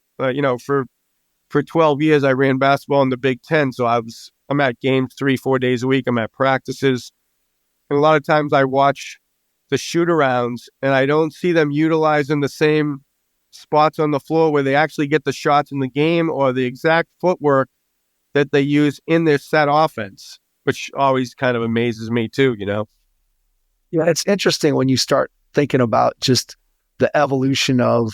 For 12 years, I ran basketball in the Big Ten, so I'm at games 3-4 days a week. I'm at practices. And a lot of times I watch the shoot-arounds, and I don't see them utilizing the same spots on the floor where they actually get the shots in the game or the exact footwork that they use in their set offense, which always kind of amazes me too, Yeah, it's interesting when you start thinking about just the evolution of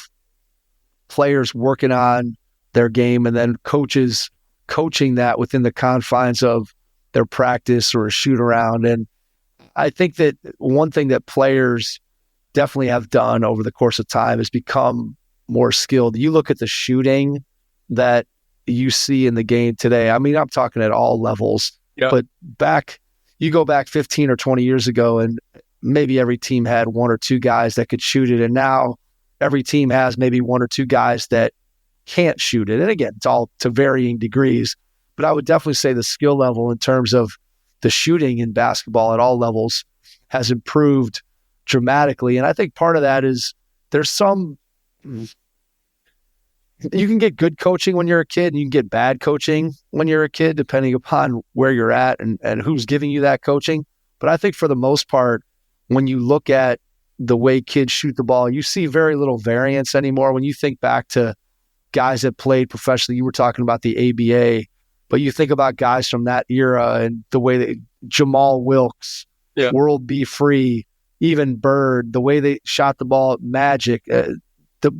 players working on their game and then coaches coaching that within the confines of their practice or a shoot around. And I think that one thing that players definitely have done over the course of time is become more skilled. You look at the shooting that you see in the game today. I mean, I'm talking at all levels, but you go back 15 or 20 years ago and maybe every team had 1 or 2 guys that could shoot it. And now every team has maybe 1 or 2 guys that can't shoot it. And again, it's all to varying degrees, but I would definitely say the skill level in terms of the shooting in basketball at all levels has improved dramatically. And I think part of that is you can get good coaching when you're a kid and you can get bad coaching when you're a kid, depending upon where you're at and who's giving you that coaching. But I think for the most part, when you look at the way kids shoot the ball, you see very little variance anymore. When you think back to guys that played professionally, you were talking about the ABA, but you think about guys from that era and the way that Jamal Wilkes, World B. Free, even Bird, the way they shot the ball, Magic, the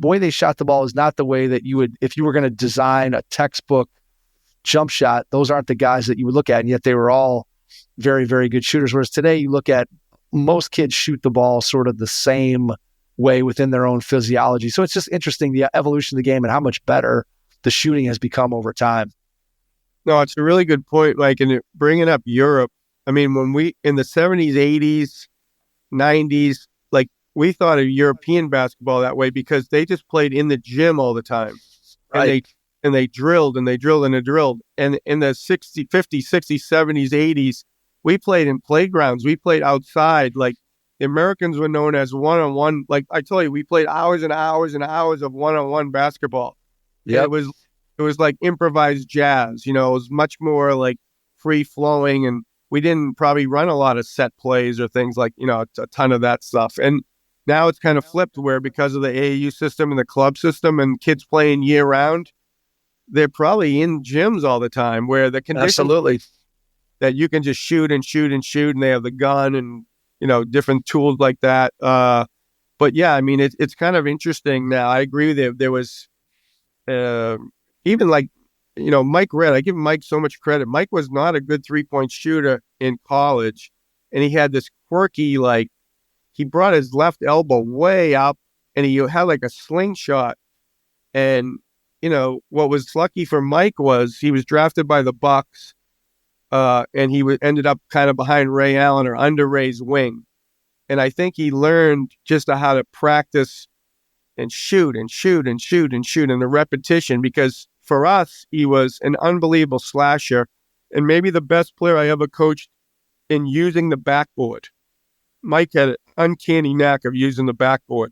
way they shot the ball is not the way that you would, if you were going to design a textbook jump shot, those aren't the guys that you would look at. And yet they were all very, very good shooters. Whereas today you look at most kids shoot the ball sort of the same way within their own physiology. So it's just interesting, the evolution of the game and how much better the shooting has become over time. No, it's a really good point, Mike. And bringing up Europe, I mean, when we, in the 70s, 80s, 90s, like, we thought of European basketball that way because they just played in the gym all the time. Right. And they drilled and they drilled and they drilled. And in the 50s, 60s, 70s, 80s, we played in playgrounds. We played outside. Like, the Americans were known as one-on-one. Like I told you, we played hours and hours and hours of one-on-one basketball. Yeah, it was like improvised jazz. It was much more like free-flowing. And we didn't probably run a lot of set plays or things like, a ton of that stuff. And now it's kind of flipped where because of the AAU system and the club system and kids playing year round, they're probably in gyms all the time where the conditions that you can just shoot and shoot and shoot, and they have the gun and, different tools like that. But yeah, I mean, it's kind of interesting now. I agree with you. There was even like, Mike Redd. I give Mike so much credit. Mike was not a good 3-point shooter in college, and he had this quirky, like, he brought his left elbow way up, and he had like a slingshot. And, what was lucky for Mike was he was drafted by the Bucks, and he ended up kind of behind Ray Allen or under Ray's wing. And I think he learned just how to practice and shoot and shoot and shoot and shoot, and the repetition, because for us, he was an unbelievable slasher and maybe the best player I ever coached in using the backboard. Mike had an uncanny knack of using the backboard.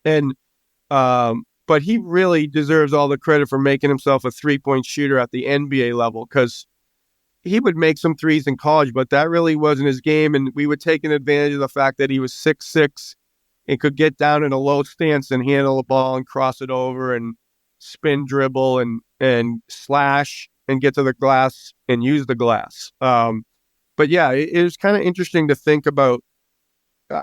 And, but he really deserves all the credit for making himself a 3-point shooter at the NBA level, because he would make some threes in college, but that really wasn't his game. And we were taking advantage of the fact that he was 6'6" and could get down in a low stance and handle the ball and cross it over and spin dribble and slash and get to the glass and use the glass. But yeah, it was kind of interesting to think about.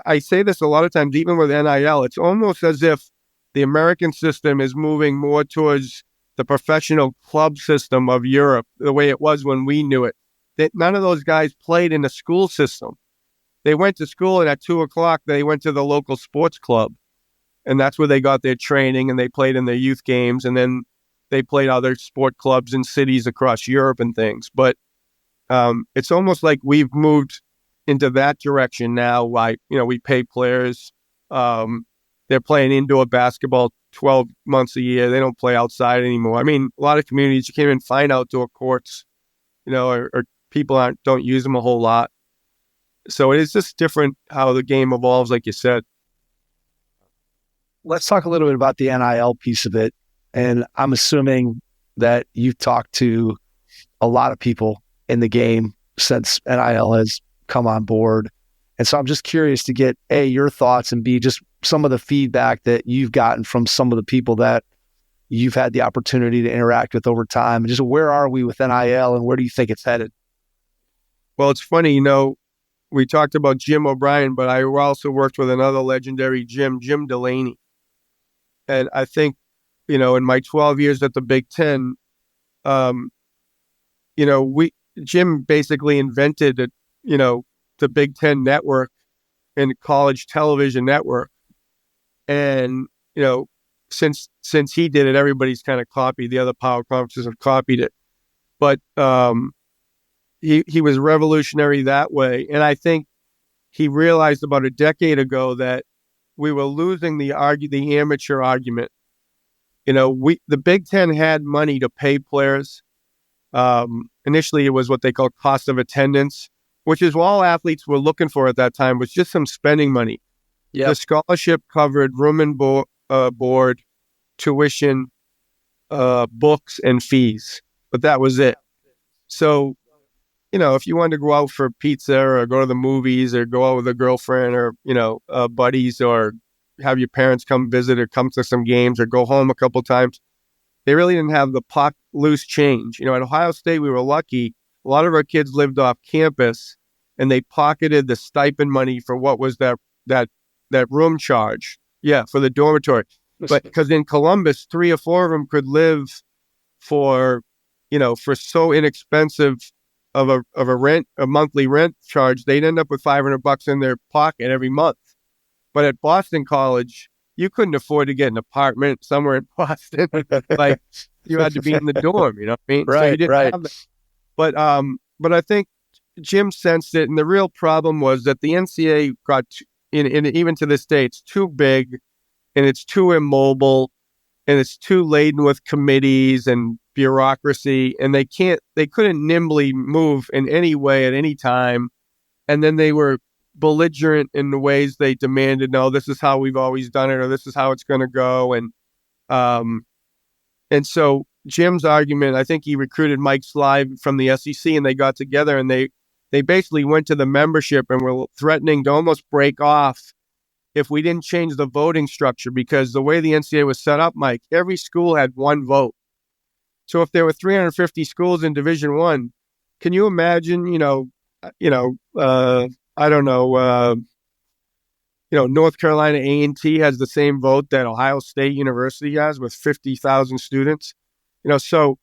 I say this a lot of times, even with NIL, it's almost as if the American system is moving more towards the professional club system of Europe, the way it was when we knew it. That none of those guys played in a school system. They went to school, and at 2:00, they went to the local sports club. And that's where they got their training, and they played in their youth games. And then they played other sport clubs in cities across Europe and things. But it's almost like we've moved into that direction now. Like, we pay players. They're playing indoor basketball 12 months a year. They don't play outside anymore. I mean, a lot of communities, you can't even find outdoor courts, or people don't use them a whole lot. So it is just different how the game evolves, like you said. Let's talk a little bit about the NIL piece of it. And I'm assuming that you've talked to a lot of people in the game since NIL has come on board. And so I'm just curious to get A, your thoughts, and B, just some of the feedback that you've gotten from some of the people that you've had the opportunity to interact with over time. Just where are we with NIL and where do you think it's headed? Well, it's funny, we talked about Jim O'Brien, but I also worked with another legendary Jim Delaney. And I think, in my 12 years at the Big Ten, Jim basically invented it, the Big Ten network and college television network. And, since he did it, everybody's kind of copied. The other power conferences have copied it. But he was revolutionary that way. And I think he realized about a decade ago that we were losing the amateur argument. The Big Ten had money to pay players. Initially, it was what they called cost of attendance, which is what all athletes were looking for at that time, was just some spending money. Yep. The scholarship covered room and board, tuition, books, and fees, but that was it. So, if you wanted to go out for pizza or go to the movies or go out with a girlfriend or, buddies, or have your parents come visit or come to some games or go home a couple times, they really didn't have the loose change. At Ohio State, we were lucky. A lot of our kids lived off campus, and they pocketed the stipend money for what was that room charge. Yeah, for the dormitory. But because in Columbus, 3 or 4 of them could live for so inexpensive of a monthly rent charge, they'd end up with $500 in their pocket every month. But at Boston College, you couldn't afford to get an apartment somewhere in Boston. Like, you had to be in the dorm, you know what I mean? Right, so you didn't right. have that. But I think Jim sensed it, and the real problem was that the NCAA got, even to this day, it's too big, and it's too immobile, and it's too laden with committees and bureaucracy, and they couldn't nimbly move in any way at any time. And then they were belligerent in the ways they demanded, no, this is how we've always done it, or this is how it's going to go. And so Jim's argument, I think he recruited Mike Sly from the SEC, and they got together and they they basically went to the membership and were threatening to almost break off if we didn't change the voting structure, because the way the NCAA was set up, Mike, every school had one vote. So if there were 350 schools in Division I, can you imagine, I don't know, North Carolina A&T has the same vote that Ohio State University has with 50,000 students. So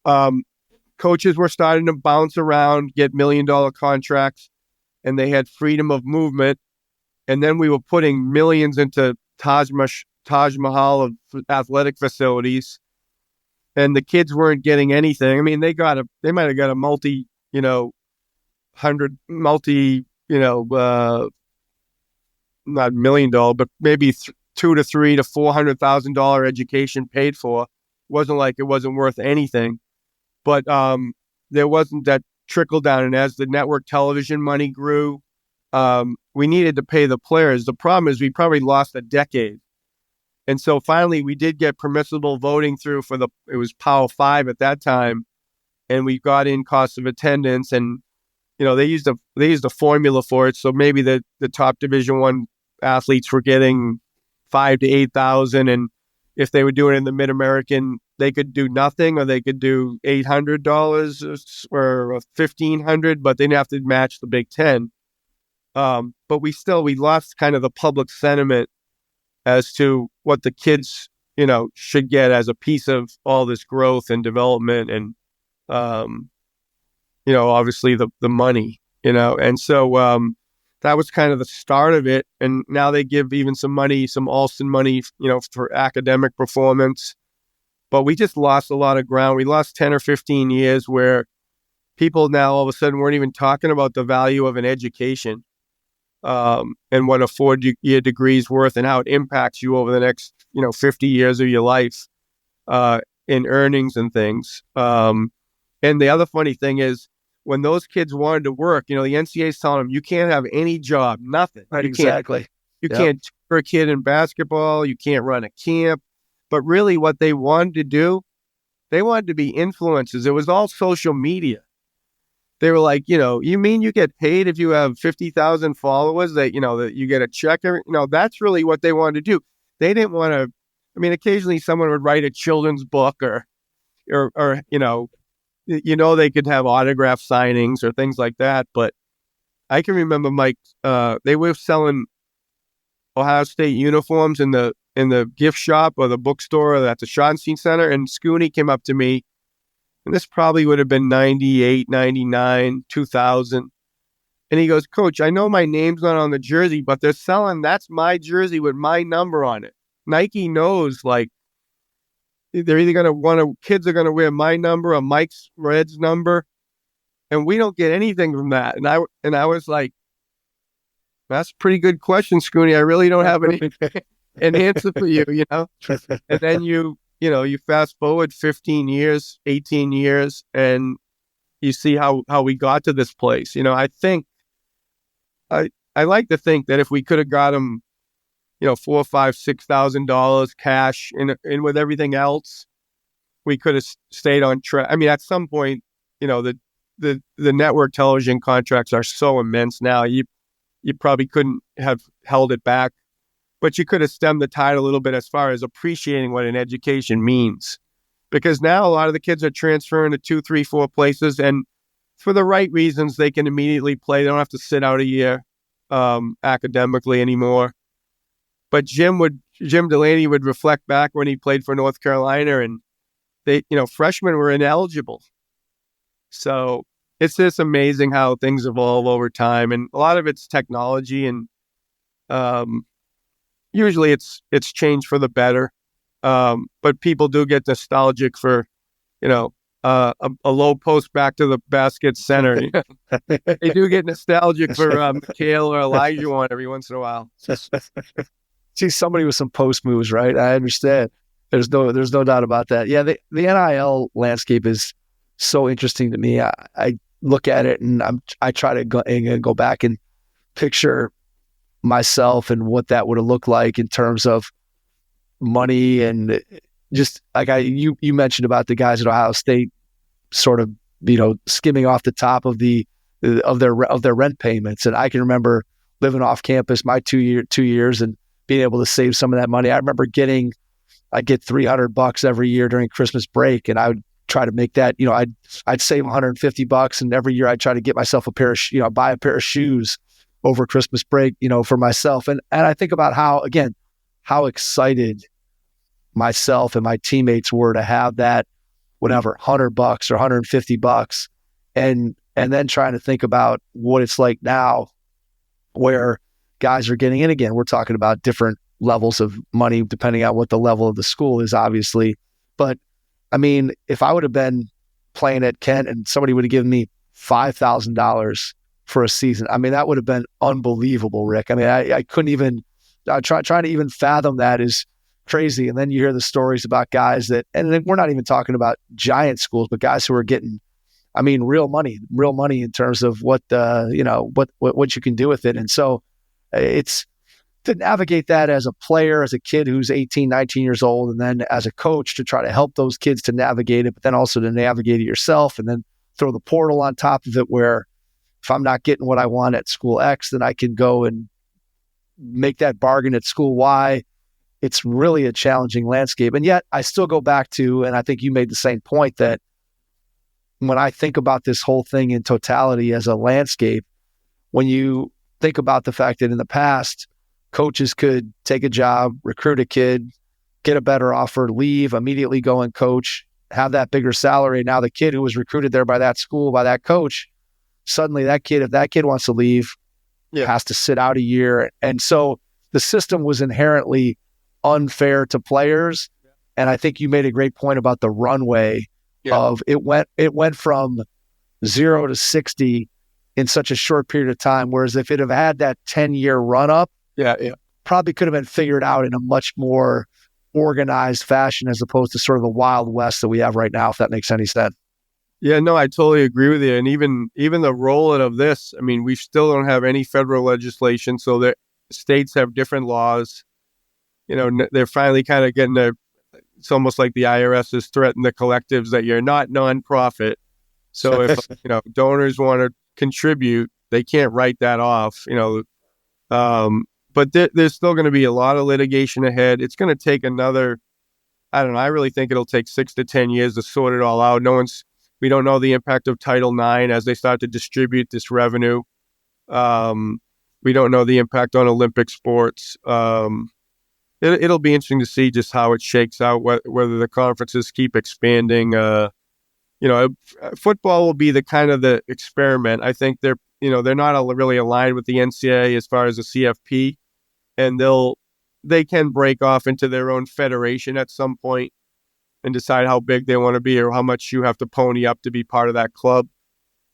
coaches were starting to bounce around, get $1 million contracts, and they had freedom of movement. And then we were putting millions into Taj Mahal of athletic facilities, and the kids weren't getting anything. I mean, they might have got a not $1 million, but maybe $200,000 to $300,000 to $400,000 education paid for. It wasn't like it wasn't worth anything, but there wasn't that trickle down. And as the network television money grew, we needed to pay the players. The problem is we probably lost a decade. And so finally we did get permissible voting through it was Power 5 at that time. And we got in cost of attendance, and, they used a formula for it. So maybe the top Division I athletes were getting $5,000 to $8,000. And if they were doing it in the Mid-American, they could do nothing, or they could do $800 or $1,500, but they didn't have to match the Big Ten. But we lost kind of the public sentiment as to what the kids, should get as a piece of all this growth and development, and, obviously the money, and so that was kind of the start of it. And now they give even some Alston money, for academic performance. But we just lost a lot of ground. We lost 10 or 15 years where people now all of a sudden weren't even talking about the value of an education. And what a 4-year degree is worth, and how it impacts you over the next, 50 years of your life, in earnings and things. And the other funny thing is, when those kids wanted to work, the NCAA is telling them, you can't have any job, nothing. Right, exactly. You can't tutor a kid in basketball. You can't run a camp. But really what they wanted to do, they wanted to be influencers. It was all social media. They were like, you mean you get paid if you have 50,000 followers, that you get a check? That's really what they wanted to do. They didn't want to, occasionally someone would write a children's book or they could have autograph signings or things like that. But I can remember, Mike, they were selling Ohio State uniforms in the gift shop or the bookstore at the Schottenstein Center. And Scooney came up to me, and this probably would have been 98, 99, 2000. And he goes, Coach, I know my name's not on the jersey, but they're selling, that's my jersey with my number on it. Nike knows, like, they're either going to kids are going to wear my number or Mike's Red's number, and we don't get anything from that. And I was like, that's a pretty good question, Scooney. I really don't have an answer for you, And then you fast forward 15 years, 18 years, and you see how we got to this place. I think I like to think that if we could have got them, $4,000, $5,000, $6,000 cash in with everything else, we could have stayed on track. At some point, the network television contracts are so immense now. You probably couldn't have held it back, but you could have stemmed the tide a little bit as far as appreciating what an education means. Because now a lot of the kids are transferring to 2, 3, 4 places, and for the right reasons, they can immediately play. They don't have to sit out a year academically anymore. But Jim Delaney would reflect back when he played for North Carolina, and freshmen were ineligible. So it's just amazing how things evolve over time, and a lot of it's technology, and usually it's changed for the better. But people do get nostalgic for, a low post back to the basket center. They do get nostalgic for Mikhail or Elijah one every once in a while. See somebody with some post moves, right? I understand. There's no doubt about that. Yeah, the NIL landscape is so interesting to me. I look at it, and I try to go back and picture myself and what that would have looked like in terms of money, and just like you mentioned about the guys at Ohio State sort of skimming off the top of the of their rent payments. And I can remember living off campus my 2 years and being able to save some of that money. I remember I'd get $300 every year during Christmas break, and I would try to make that, I'd save $150, and every year I'd try to get myself buy a pair of shoes over Christmas break, for myself. And I think about how excited myself and my teammates were to have that, whatever, $100 or $150, and then trying to think about what it's like now, where guys are getting in. Again, we're talking about different levels of money depending on what the level of the school is, obviously. But I mean, if I would have been playing at Kent and somebody would have given me $5,000 for a season, I mean, that would have been unbelievable, Rick. I mean, I couldn't even trying to even fathom that is crazy. And then you hear the stories about guys and we're not even talking about giant schools, but guys who are getting, I mean, real money in terms of what you can do with it. And so it's to navigate that as a player, as a kid who's 18, 19 years old, and then as a coach to try to help those kids to navigate it, but then also to navigate it yourself, and then throw the portal on top of it, where if I'm not getting what I want at school X, then I can go and make that bargain at school Y. It's really a challenging landscape. And yet I still go back to, and I think you made the same point, that when I think about this whole thing in totality as a landscape, when you think about the fact that in the past, coaches could take a job, recruit a kid, get a better offer, leave, immediately go and coach, have that bigger salary. Now the kid who was recruited there by that school, by that coach, suddenly if that kid wants to leave, has to sit out a year. And so the system was inherently unfair to players. And I think you made a great point about the runway of it went from 0 to 60 in such a short period of time. Whereas if it had had that 10-year run up, probably could have been figured out in a much more organized fashion, as opposed to sort of the Wild West that we have right now, if that makes any sense. Yeah, no, I totally agree with you. And even the rollout of this, I mean, we still don't have any federal legislation, so the states have different laws. They're finally kind of getting it's almost like the IRS has threatened the collectives that you're not nonprofit. So if donors want to contribute, they can't write that off. But there's still going to be a lot of litigation ahead. It's going to take another, I don't know, I really think it'll take 6 to 10 years to sort it all out. We don't know the impact of Title IX as they start to distribute this revenue. We don't know the impact on Olympic sports. It'll be interesting to see just how it shakes out, whether the conferences keep expanding. Football will be the experiment. I think they're not really aligned with the NCAA as far as the CFP, and they can break off into their own federation at some point and decide how big they want to be or how much you have to pony up to be part of that club.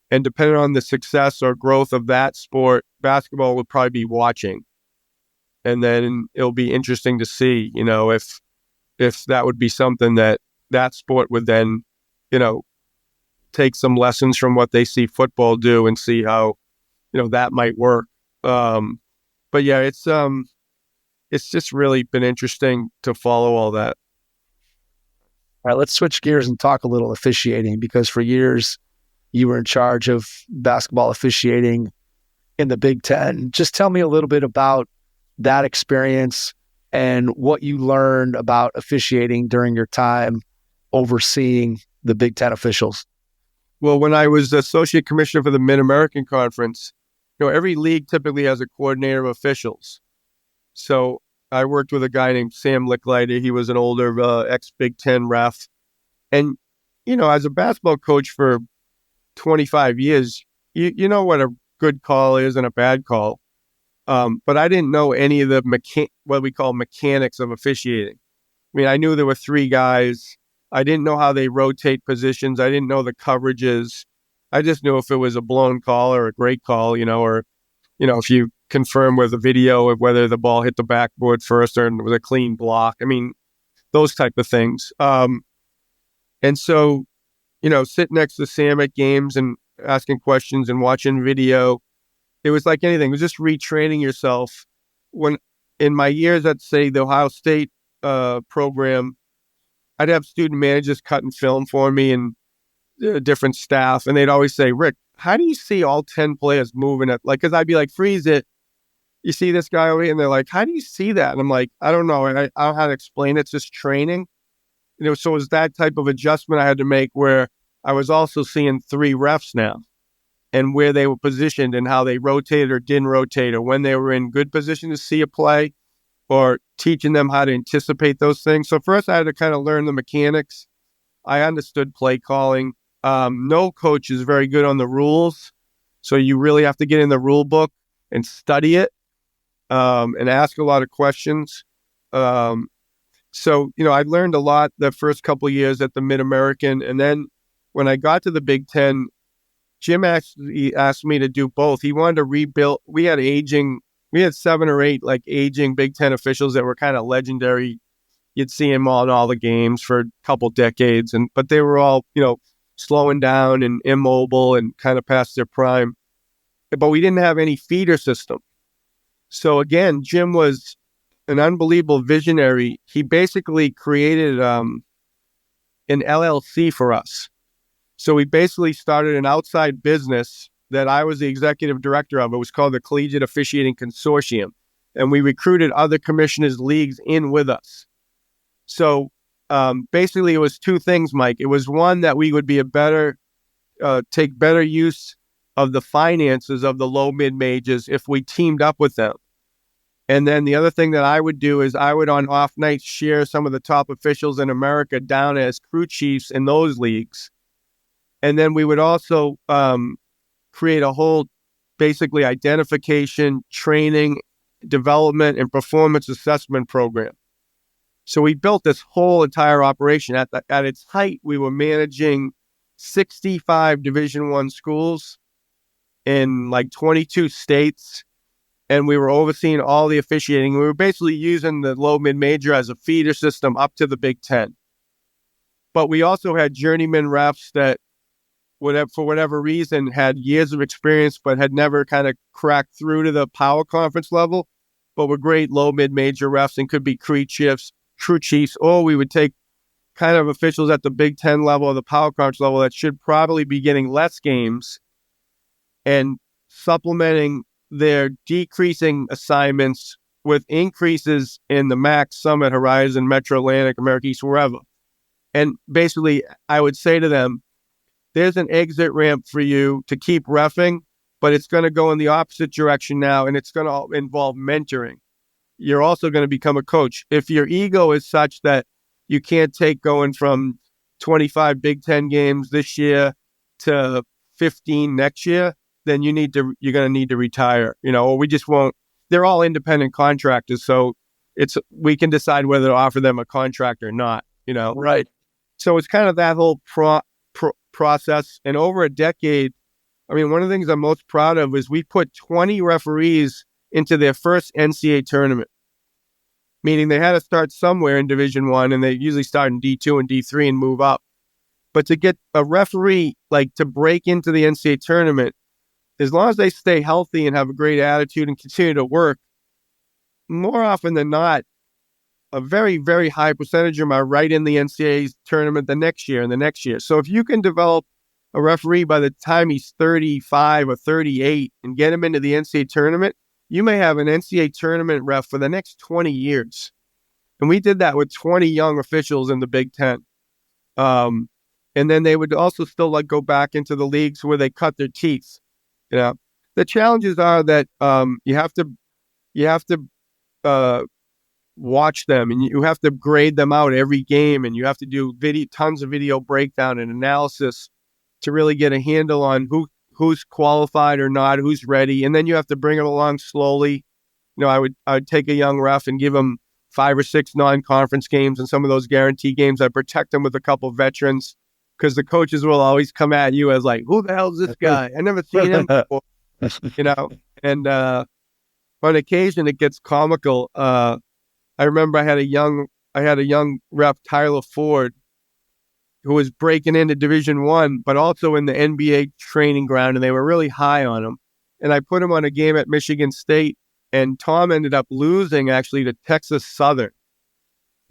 And depending on the success or growth of that sport, basketball will probably be watching. And then it'll be interesting to see, if that would be something that sport would then, take some lessons from what they see football do and see how, that might work. But yeah, it's just really been interesting to follow all that. All right, let's switch gears and talk a little officiating, because for years you were in charge of basketball officiating in the Big Ten. Just tell me a little bit about that experience and what you learned about officiating during your time overseeing the Big Ten officials. Well, when I was associate commissioner for the Mid-American Conference, every league typically has a coordinator of officials. So I worked with a guy named Sam Licklider. He was an older ex-Big Ten ref. And, as a basketball coach for 25 years, you know what a good call is and a bad call. But I didn't know any of the what we call mechanics of officiating. I mean, I knew there were 3 guys. I didn't know how they rotate positions. I didn't know the coverages. I just knew if it was a blown call or a great call, or, if you confirm with a video of whether the ball hit the backboard first or it was a clean block. I mean, those type of things. And so, sitting next to Sam at games and asking questions and watching video, it was like anything. It was just retraining yourself. When in my years at, say, the Ohio State program, I'd have student managers cutting film for me and different staff, and they'd always say, "Rick, how do you see all 10 players moving it? Like, because I'd be like, freeze it. You see this guy over here? And they're like, how do you see that? And I'm like, I don't know. I don't know how to explain it. It's just training. So it was that type of adjustment I had to make where I was also seeing 3 refs now and where they were positioned and how they rotated or didn't rotate or when they were in good position to see a play or teaching them how to anticipate those things. So first I had to kind of learn the mechanics. I understood play calling. No coach is very good on the rules. So you really have to get in the rule book and study it and ask a lot of questions. So, I learned a lot the first couple of years at the Mid-American. And then when I got to the Big Ten, Jim actually asked me to do both. He wanted to rebuild. We had 7 or 8 like aging Big Ten officials that were kind of legendary. You'd see them all in all the games for a couple decades, but they were all, slowing down and immobile and kind of past their prime. But we didn't have any feeder system. So again, Jim was an unbelievable visionary. He basically created an LLC for us. So we basically started an outside business that I was the executive director of. It was called the Collegiate Officiating Consortium. And we recruited other commissioners' leagues in with us. So basically it was 2 things, Mike. It was one that we would be take better use of the finances of the low mid majors if we teamed up with them. And then the other thing that I would do is I would on off nights share some of the top officials in America down as crew chiefs in those leagues. And then we would also create a whole basically identification, training, development, and performance assessment program. So we built this whole entire operation. At its height, we were managing 65 Division I schools in like 22 states. And we were overseeing all the officiating. We were basically using the low mid-major as a feeder system up to the Big Ten. But we also had journeyman refs that, for whatever reason, had years of experience but had never kind of cracked through to the power conference level, but were great low mid-major refs and could be crew chiefs, or we would take kind of officials at the Big Ten level or the power conference level that should probably be getting less games and supplementing their decreasing assignments with increases in the MAC, Summit, Horizon, Metro Atlantic, America East, wherever. And basically, I would say to them, there's an exit ramp for you to keep reffing, but it's going to go in the opposite direction now, and it's going to involve mentoring. You're also going to become a coach. If your ego is such that you can't take going from 25 Big Ten games this year to 15 next year, then you're going to need to retire, or we just won't. They're all independent contractors, so we can decide whether to offer them a contract or not, Right. So it's kind of that whole process. And over a decade, one of the things I'm most proud of is we put 20 referees into their first NCAA tournament, meaning they had to start somewhere in Division I, and they usually start in D2 and D3 and move up. But to get a referee to break into the NCAA tournament, as long as they stay healthy and have a great attitude and continue to work, more often than not, a very, very high percentage of them are right in the NCAA tournament the next year and the next year. So if you can develop a referee by the time he's 35 or 38 and get him into the NCAA tournament, you may have an NCAA tournament ref for the next 20 years. And we did that with 20 young officials in the Big Ten. And then they would also still go back into the leagues where they cut their teeth. The challenges are that you have to watch them, and you have to grade them out every game, and you have to do tons of video breakdown and analysis to really get a handle on who's qualified or not, who's ready, and then you have to bring them along slowly. I would take a young ref and give them 5 or 6 non-conference games, and some of those guarantee games I protect them with a couple veterans, because the coaches will always come at you as who the hell is this guy? I never seen him before, And on occasion it gets comical. I remember I had a young ref, Tyler Ford, who was breaking into Division I, but also in the NBA training ground, and they were really high on him. And I put him on a game at Michigan State, and Tom ended up losing actually to Texas Southern.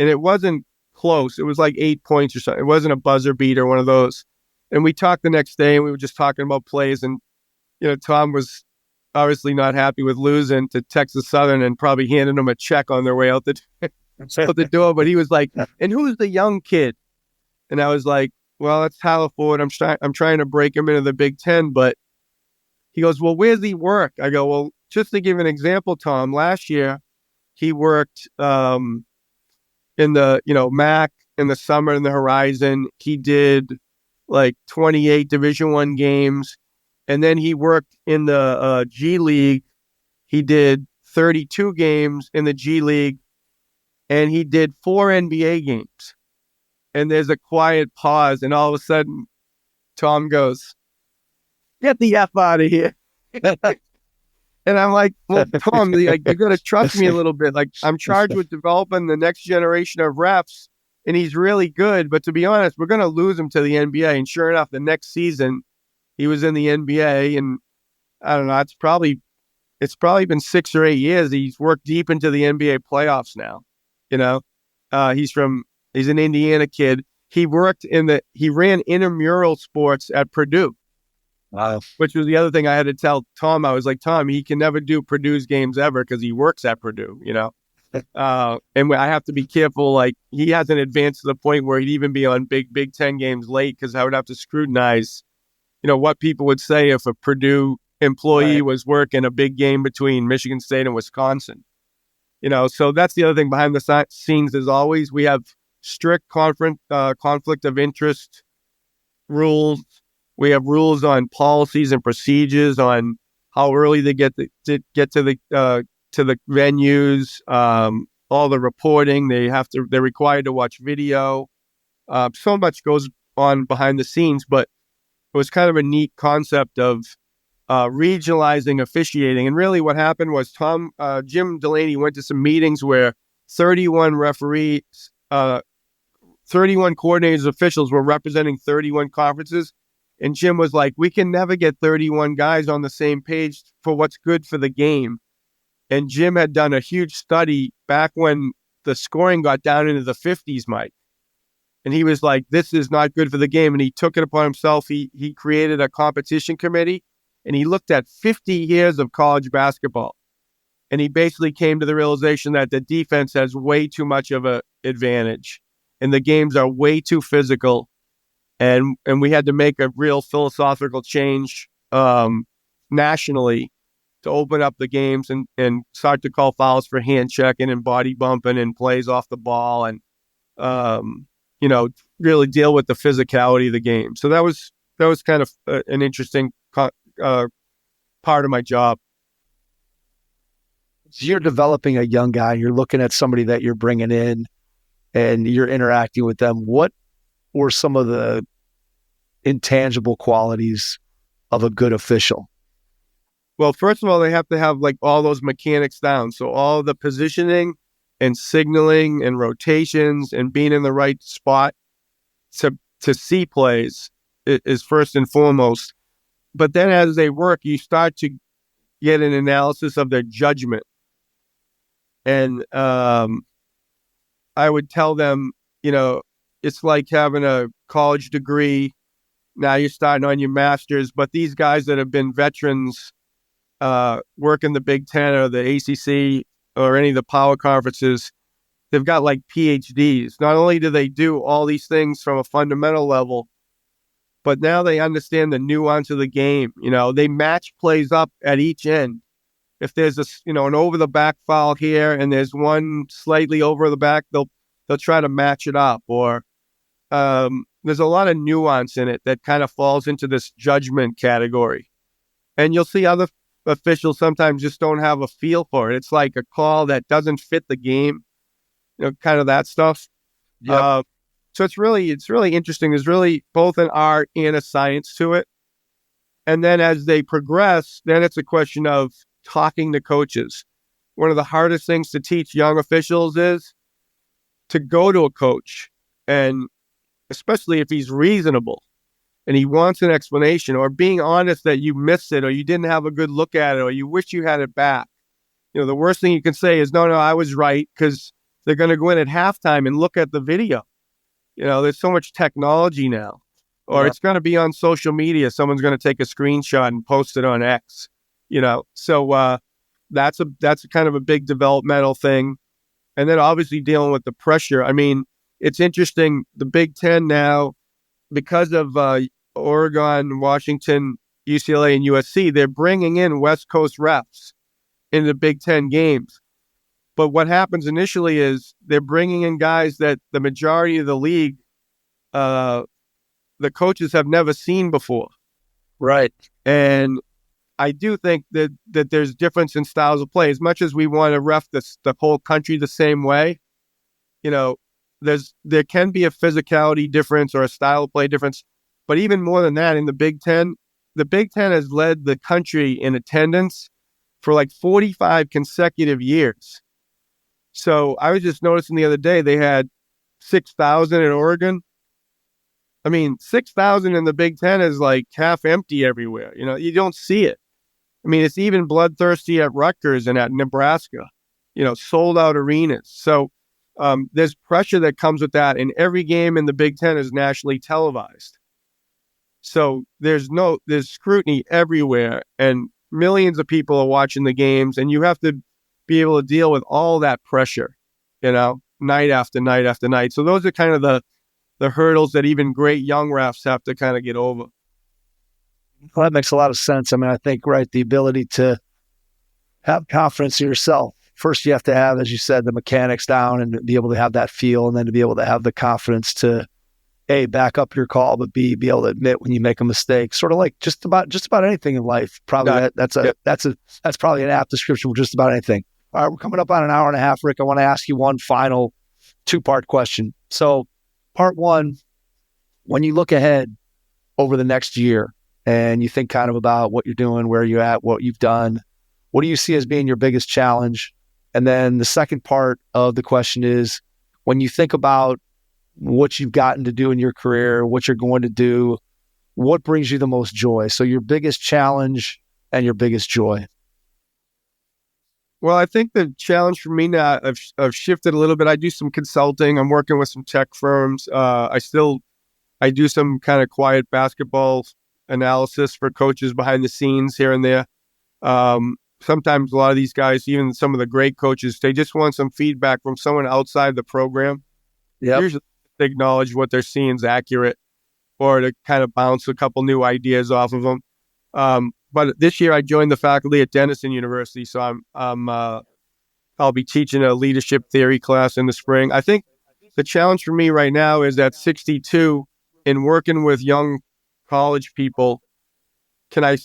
And it wasn't close. It was 8 points or something. It wasn't a buzzer beater, one of those. And we talked the next day, and we were just talking about plays. And, Tom was obviously not happy with losing to Texas Southern and probably handing them a check on their way out the door. But he was like, and who's the young kid? And I was like, well, that's Tyler Ford. I'm trying to break him into the Big Ten. But he goes, well, where's he work? I go, well, just to give an example, Tom, last year he worked in the, MAC in the summer in the Horizon. He did like 28 Division I games. And then he worked in the G League. He did 32 games in the G League. And he did 4 NBA games. And there's a quiet pause. And all of a sudden, Tom goes, get the F out of here. And I'm like, well, Tom, you got to trust me a little bit. Like, I'm charged with developing the next generation of refs, and he's really good. But to be honest, we're going to lose him to the NBA. And sure enough, the next season, he was in the NBA. And I don't know, it's probably been 6 or 8 years. He's worked deep into the NBA playoffs now. He's an Indiana kid. He ran intramural sports at Purdue. Wow. Which was the other thing I had to tell Tom. I was like, Tom, he can never do Purdue's games ever because he works at Purdue, and I have to be careful. Like, he hasn't advanced to the point where he'd even be on Big Ten games late because I would have to scrutinize, what people would say if a Purdue employee was working a big game between Michigan State and Wisconsin. So that's the other thing behind the scenes. As always, we have strict conflict of interest rules. We have rules on policies and procedures on how early they get to the venues, all the reporting. They're required to watch video. So much goes on behind the scenes, but it was kind of a neat concept of regionalizing officiating. And really what happened was Jim Delaney went to some meetings where 31 referees, 31 coordinators, officials were representing 31 conferences. And Jim was like, we can never get 31 guys on the same page for what's good for the game. And Jim had done a huge study back when the scoring got down into the 50s, Mike. And he was like, this is not good for the game. And he took it upon himself. He created a competition committee, and he looked at 50 years of college basketball. And he basically came to the realization that the defense has way too much of an advantage, and the games are way too physical. And we had to make a real philosophical change nationally to open up the games and start to call fouls for hand checking and body bumping and plays off the ball and, really deal with the physicality of the game. So that was kind of an interesting part of my job. So you're developing a young guy, you're looking at somebody that you're bringing in and you're interacting with them. What were some of the intangible qualities of a good official? Well, first of all, they have to have like all those mechanics down. So all the positioning and signaling and rotations and being in the right spot to see plays is first and foremost. But then as they work, you start to get an analysis of their judgment. And I would tell them, it's like having a college degree. Now you're starting on your master's, but these guys that have been veterans, work in the Big Ten or the ACC or any of the power conferences, they've got like PhDs. Not only do they do all these things from a fundamental level, but now they understand the nuance of the game. They match plays up at each end. If there's an over the back foul here and there's one slightly over the back, they'll try to match it up. Or there's a lot of nuance in it that kind of falls into this judgment category. And you'll see other officials sometimes just don't have a feel for it. It's like a call that doesn't fit the game, kind of that stuff. Yep. So it's really interesting. There's really both an art and a science to it. And then as they progress, then it's a question of talking to coaches. One of the hardest things to teach young officials is to go to a coach, and especially if he's reasonable and he wants an explanation, or being honest that you missed it or you didn't have a good look at it or you wish you had it back. The worst thing you can say is, no, I was right, because they're going to go in at halftime and look at the video. There's so much technology now. or it's going to be on social media. Someone's going to take a screenshot and post it on X, So that's a kind of a big developmental thing. And then obviously dealing with the pressure. I mean, it's interesting. The Big Ten now, because of Oregon, Washington, UCLA, and USC, they're bringing in West Coast refs in the Big Ten games. But what happens initially is they're bringing in guys that the majority of the league, the coaches have never seen before. Right. And I do think that there's difference in styles of play. As much as we want to ref the whole country the same way, there can be a physicality difference or a style of play difference. But even more than that, in the Big Ten has led the country in attendance for like 45 consecutive years. So I was just noticing the other day they had 6,000 in Oregon. I mean, 6,000 in the Big Ten is like half empty everywhere. You don't see it. I mean, it's even bloodthirsty at Rutgers and at Nebraska, sold out arenas. So there's pressure that comes with that. And every game in the Big Ten is nationally televised. So there's scrutiny everywhere, and millions of people are watching the games, and you have to be able to deal with all that pressure, night after night after night. So those are kind of the hurdles that even great young refs have to kind of get over. Well, that makes a lot of sense. I mean, I think, right, the ability to have confidence in yourself. First, you have to have, as you said, the mechanics down and be able to have that feel, and then to be able to have the confidence to, A, back up your call, but B, be able to admit when you make a mistake. Sort of like just about anything in life. Probably that's probably an apt description of just about anything. All right, we're coming up on an hour and a half, Rick. I want to ask you one final two-part question. So, part one, when you look ahead over the next year and you think kind of about what you're doing, where you're at, what you've done, what do you see as being your biggest challenge? And then the second part of the question is, when you think about what you've gotten to do in your career, what you're going to do, what brings you the most joy? So your biggest challenge and your biggest joy. Well, I think the challenge for me now, I've shifted a little bit. I do some consulting. I'm working with some tech firms. I do some kind of quiet basketball analysis for coaches behind the scenes here and there. Sometimes a lot of these guys, even some of the great coaches, they just want some feedback from someone outside the program. Yep. Usually they acknowledge what they're seeing is accurate, or to kind of bounce a couple new ideas off of them. But this year I joined the faculty at Denison University, so I'll be teaching a leadership theory class in the spring. I think the challenge for me right now is at 62, in working with young college people, can I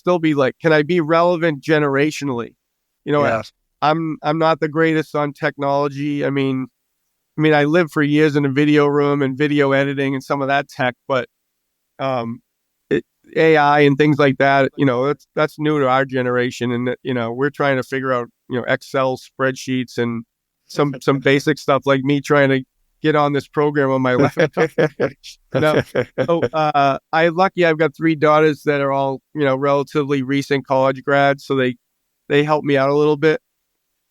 be relevant generationally? Yes. I'm not the greatest on technology. I mean, I lived for years in a video room and video editing and some of that tech, but AI and things like that, that's new to our generation. And, we're trying to figure out, Excel spreadsheets and some basic stuff, like me trying to get on this program on my laptop. I've got 3 daughters that are all, relatively recent college grads. So they help me out a little bit.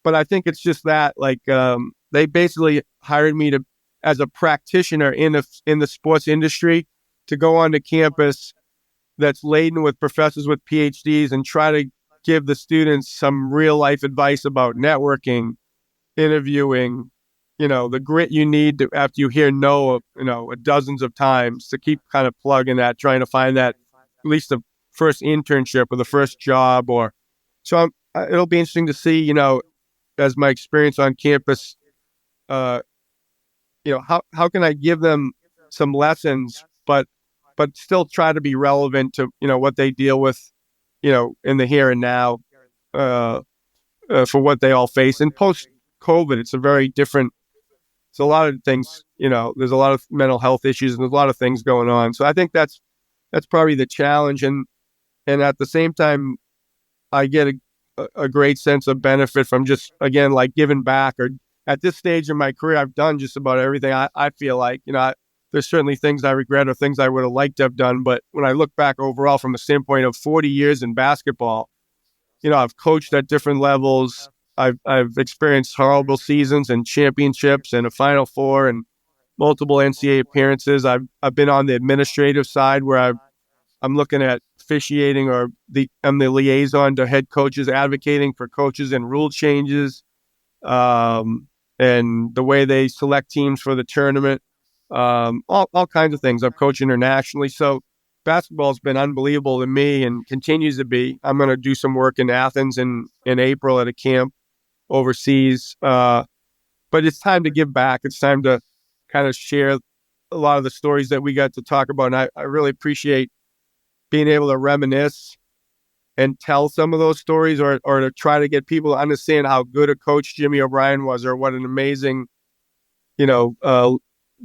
But I think it's just that, they basically hired me as a practitioner in the sports industry, to go onto campus that's laden with professors with PhDs and try to give the students some real life advice about networking, interviewing, the grit you need to, after you hear no, dozens of times, to keep kind of plugging that, trying to find that, at least the first internship or the first job. It'll be interesting to see, as my experience on campus, how can I give them some lessons, but still try to be relevant to, what they deal with, in the here and now, for what they all face. And post-COVID, it's a lot of things, there's a lot of mental health issues and there's a lot of things going on. So I think that's probably the challenge. And at the same time, I get a great sense of benefit from just, again, like giving back. Or at this stage in my career, I've done just about everything. I feel like, there's certainly things I regret or things I would have liked to have done. But when I look back overall from the standpoint of 40 years in basketball, I've coached at different levels. I've experienced horrible seasons and championships and a Final Four. And multiple NCAA appearances. I've been on the administrative side where I'm looking at officiating, or I'm the liaison to head coaches, advocating for coaches and rule changes, and the way they select teams for the tournament, all kinds of things. I've coached internationally, so basketball's been unbelievable to me and continues to be. I'm going to do some work in Athens in April at a camp overseas, but it's time to give back. It's time to kind of share a lot of the stories that we got to talk about, and I really appreciate being able to reminisce and tell some of those stories, or to try to get people to understand how good a coach Jimmy O'Brien was, or what an amazing,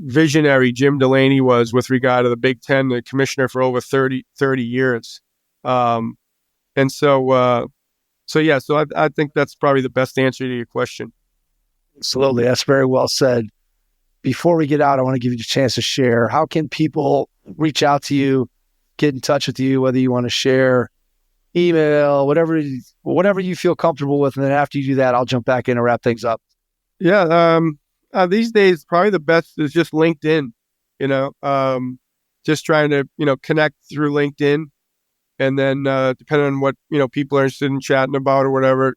visionary Jim Delaney was with regard to the Big Ten, the commissioner for over 30 years. So I think that's probably the best answer to your question. Absolutely. That's very well said. Before we get out, I want to give you a chance to share. How can people reach out to you, get in touch with you, whether you want to share email, whatever you feel comfortable with. And then after you do that, I'll jump back in and wrap things up. Yeah. These days, probably the best is just LinkedIn, just trying to, connect through LinkedIn, and then, depending on what, people are interested in chatting about or whatever,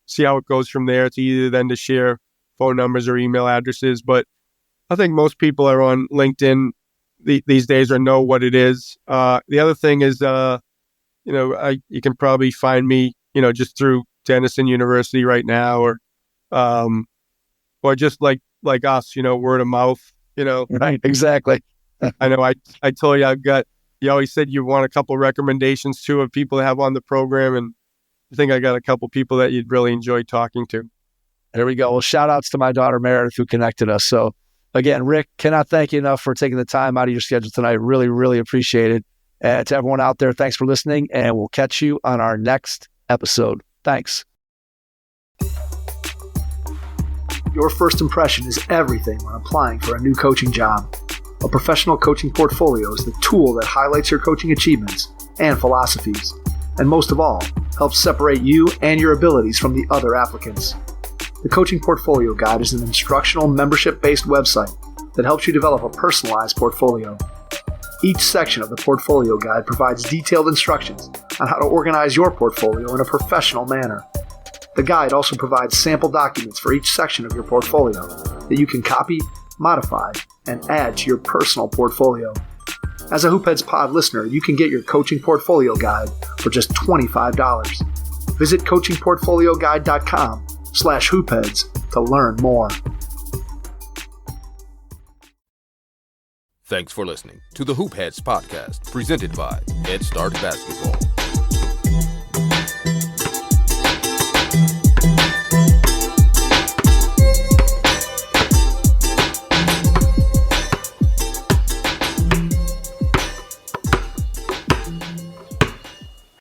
see how it goes from there. It's easier then to share phone numbers or email addresses. But I think most people are on LinkedIn these days, or know what it is. The other thing is, you can probably find me, just through Denison University right now, or just like us, word of mouth, Right, exactly. I know I told you you always said you want a couple recommendations too of people to have on the program, and I think I got a couple people that you'd really enjoy talking to. There we go. Well, shout outs to my daughter Meredith, who connected us. So again, Rick, cannot thank you enough for taking the time out of your schedule tonight. Really, really appreciate it. And to everyone out there, thanks for listening, and we'll catch you on our next episode. Thanks. Your first impression is everything when applying for a new coaching job. A professional coaching portfolio is the tool that highlights your coaching achievements and philosophies, and most of all, helps separate you and your abilities from the other applicants. The Coaching Portfolio Guide is an instructional, membership-based website that helps you develop a personalized portfolio. Each section of the Portfolio Guide provides detailed instructions on how to organize your portfolio in a professional manner. The guide also provides sample documents for each section of your portfolio that you can copy, modify, and add to your personal portfolio. As a Hoopheads Pod listener, you can get your Coaching Portfolio Guide for just $25. Visit coachingportfolioguide.com/hoopheads to learn more. Thanks for listening to the Hoopheads podcast, presented by Head Start Basketball.